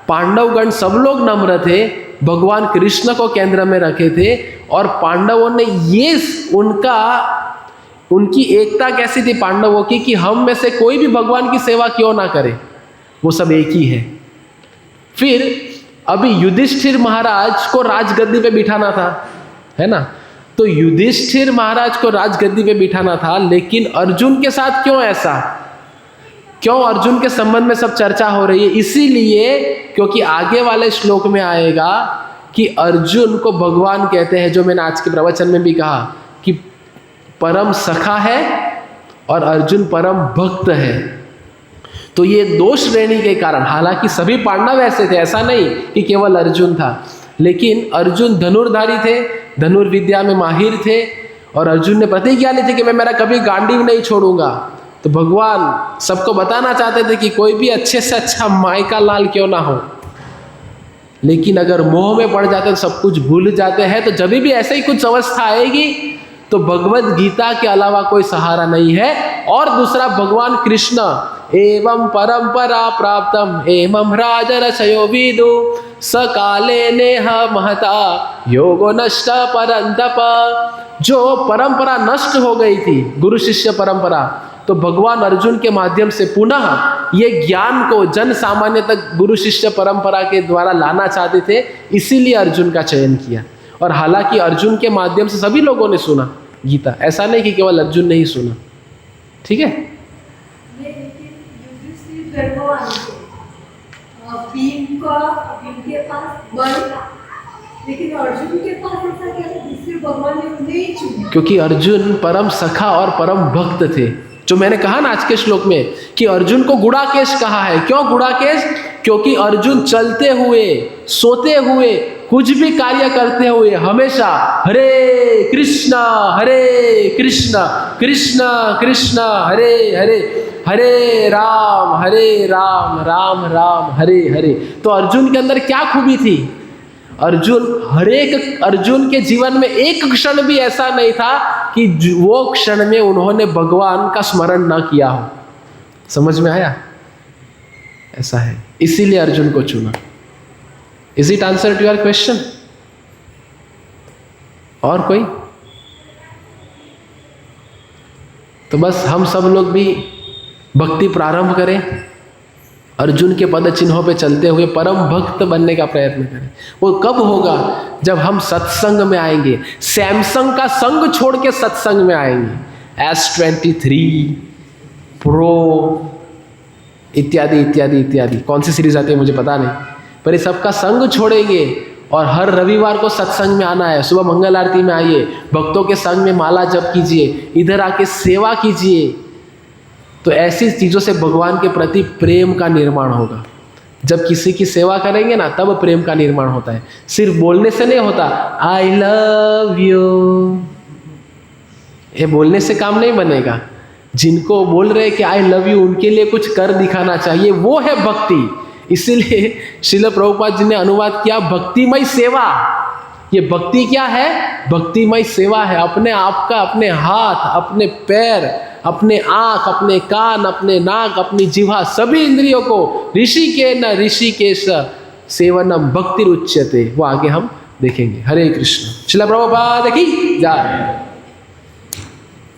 पांडवगण सब लोग नम्र थे, भगवान कृष्ण को केंद्र में रखे थे, और पांडवों ने ये उनकी एकता कैसी थी पांडवों की कि हम में से कोई भी भगवान की सेवा क्यों ना करे, वो सब एक ही है। फिर अभी युधिष्ठिर महाराज को राजगद्दी पे बिठाना था, है ना? तो युधिष्ठिर महाराज को राजगद्दी पे बिठाना था, लेकिन अर्जुन के साथ क्यों ऐसा? क्यों अर्जुन के संबंध में सब चर्चा हो रही है? इसीलिए क्योंकि आगे वाले श्लोक में आएगा कि अर्जुन को भगवान कहते हैं, जो मैंने आज के प्रवचन में भी कहा कि परम सखा है और अर्जुन परम भक्त है। तो ये 2 श्रेणी के कारण, हालांकि सभी पांडव ऐसे थे, ऐसा नहीं कि केवल अर्जुन था, लेकिन अर्जुन धनुर्धारी थे, धनुर्विद्या में माहिर थे, और अर्जुन ने प्रतिज्ञा ली थी कि मैं मेरा कभी गांडीव नहीं छोड़ूंगा। तो भगवान सबको बताना चाहते थे कि कोई भी अच्छे से अच्छा माई का लाल क्यों ना हो, लेकिन अगर मोह में पड़ जाते हैं तो सब कुछ भूल जाते हैं। तो जब भी ऐसे ही कुछ अवस्था आएगी तो भगवत गीता के अलावा कोई सहारा नहीं है। और दूसरा, भगवान कृष्ण एवं परंपरा प्राप्तम एवं राजरचयो विदु सकाले नेह महता योगो नष्ट परंतप। जो परंपरा नष्ट हो गई थी, गुरु शिष्य परंपरा, तो भगवान अर्जुन के माध्यम से पुनः ये ज्ञान को जन सामान्य तक गुरु शिष्य परंपरा के द्वारा लाना चाहते थे, इसीलिए अर्जुन का चयन किया। और हालांकि अर्जुन के माध्यम से सभी लोगों ने सुना गीता, ऐसा नहीं कि केवल अर्जुन ने ही सुना। ठीक है? भीम के पास बल था, लेकिन अर्जुन के पास ऐसा क्या था जिससे भगवान ने उन्हें ही चुना? क्योंकि अर्जुन परम सखा और परम भक्त थे। जो मैंने कहा ना आज के श्लोक में कि अर्जुन को गुड़ाकेश कहा है। क्यों गुड़ाकेश? क्योंकि अर्जुन चलते हुए, सोते हुए, कुछ भी कार्य करते हुए हमेशा हरे कृष्णा कृष्ण कृष्ण हरे हरे, हरे राम राम राम हरे हरे। तो अर्जुन के अंदर क्या खूबी थी? अर्जुन के जीवन में एक क्षण भी ऐसा नहीं था कि वो क्षण में उन्होंने भगवान का स्मरण ना किया हो। समझ में आया? ऐसा है, इसीलिए अर्जुन को चुना। Is it answer to your question? और कोई? तो बस हम सब लोग भी भक्ति प्रारंभ करें, अर्जुन के पद चिन्हों पे चलते हुए परम भक्त बनने का प्रयत्न करें। वो कब होगा? जब हम सत्संग में आएंगे, सैमसंग का संग छोड़ के सत्संग में आएंगे। S23 प्रो इत्यादि इत्यादि इत्यादि, कौन सी सीरीज आती है मुझे पता नहीं, पर ये सबका संग छोड़ेंगे और हर रविवार को सत्संग में आना है। सुबह मंगल आरती में आइए, भक्तों के संग में माला जप कीजिए, इधर आके सेवा कीजिए। तो ऐसी चीज़ों से भगवान के प्रति प्रेम का निर्माण होगा। जब किसी की सेवा करेंगे ना, तब प्रेम का निर्माण होता है। सिर्फ बोलने से नहीं होता। आई लव यू, ये बोलने से काम नहीं बनेगा। जिनको बोल रहे कि आई लव यू, उनके लिए कुछ कर दिखाना चाहिए, वो है भक्ति। इसीलिए श्रील प्रभुपाद जी ने अनुवाद किया भक्तिमय सेवा। ये भक्ति क्या है? भक्तिमय सेवा है। अपने आप का, अपने हाथ, अपने पैर, अपने आँख, अपने कान, अपने नाक, अपनी जिह्वा, सभी इंद्रियों को ऋषिकेन ऋषिकेश सेवनम भक्ति रुच्यते, वो आगे हम देखेंगे। हरे कृष्ण। श्रील प्रभुपाद की जय।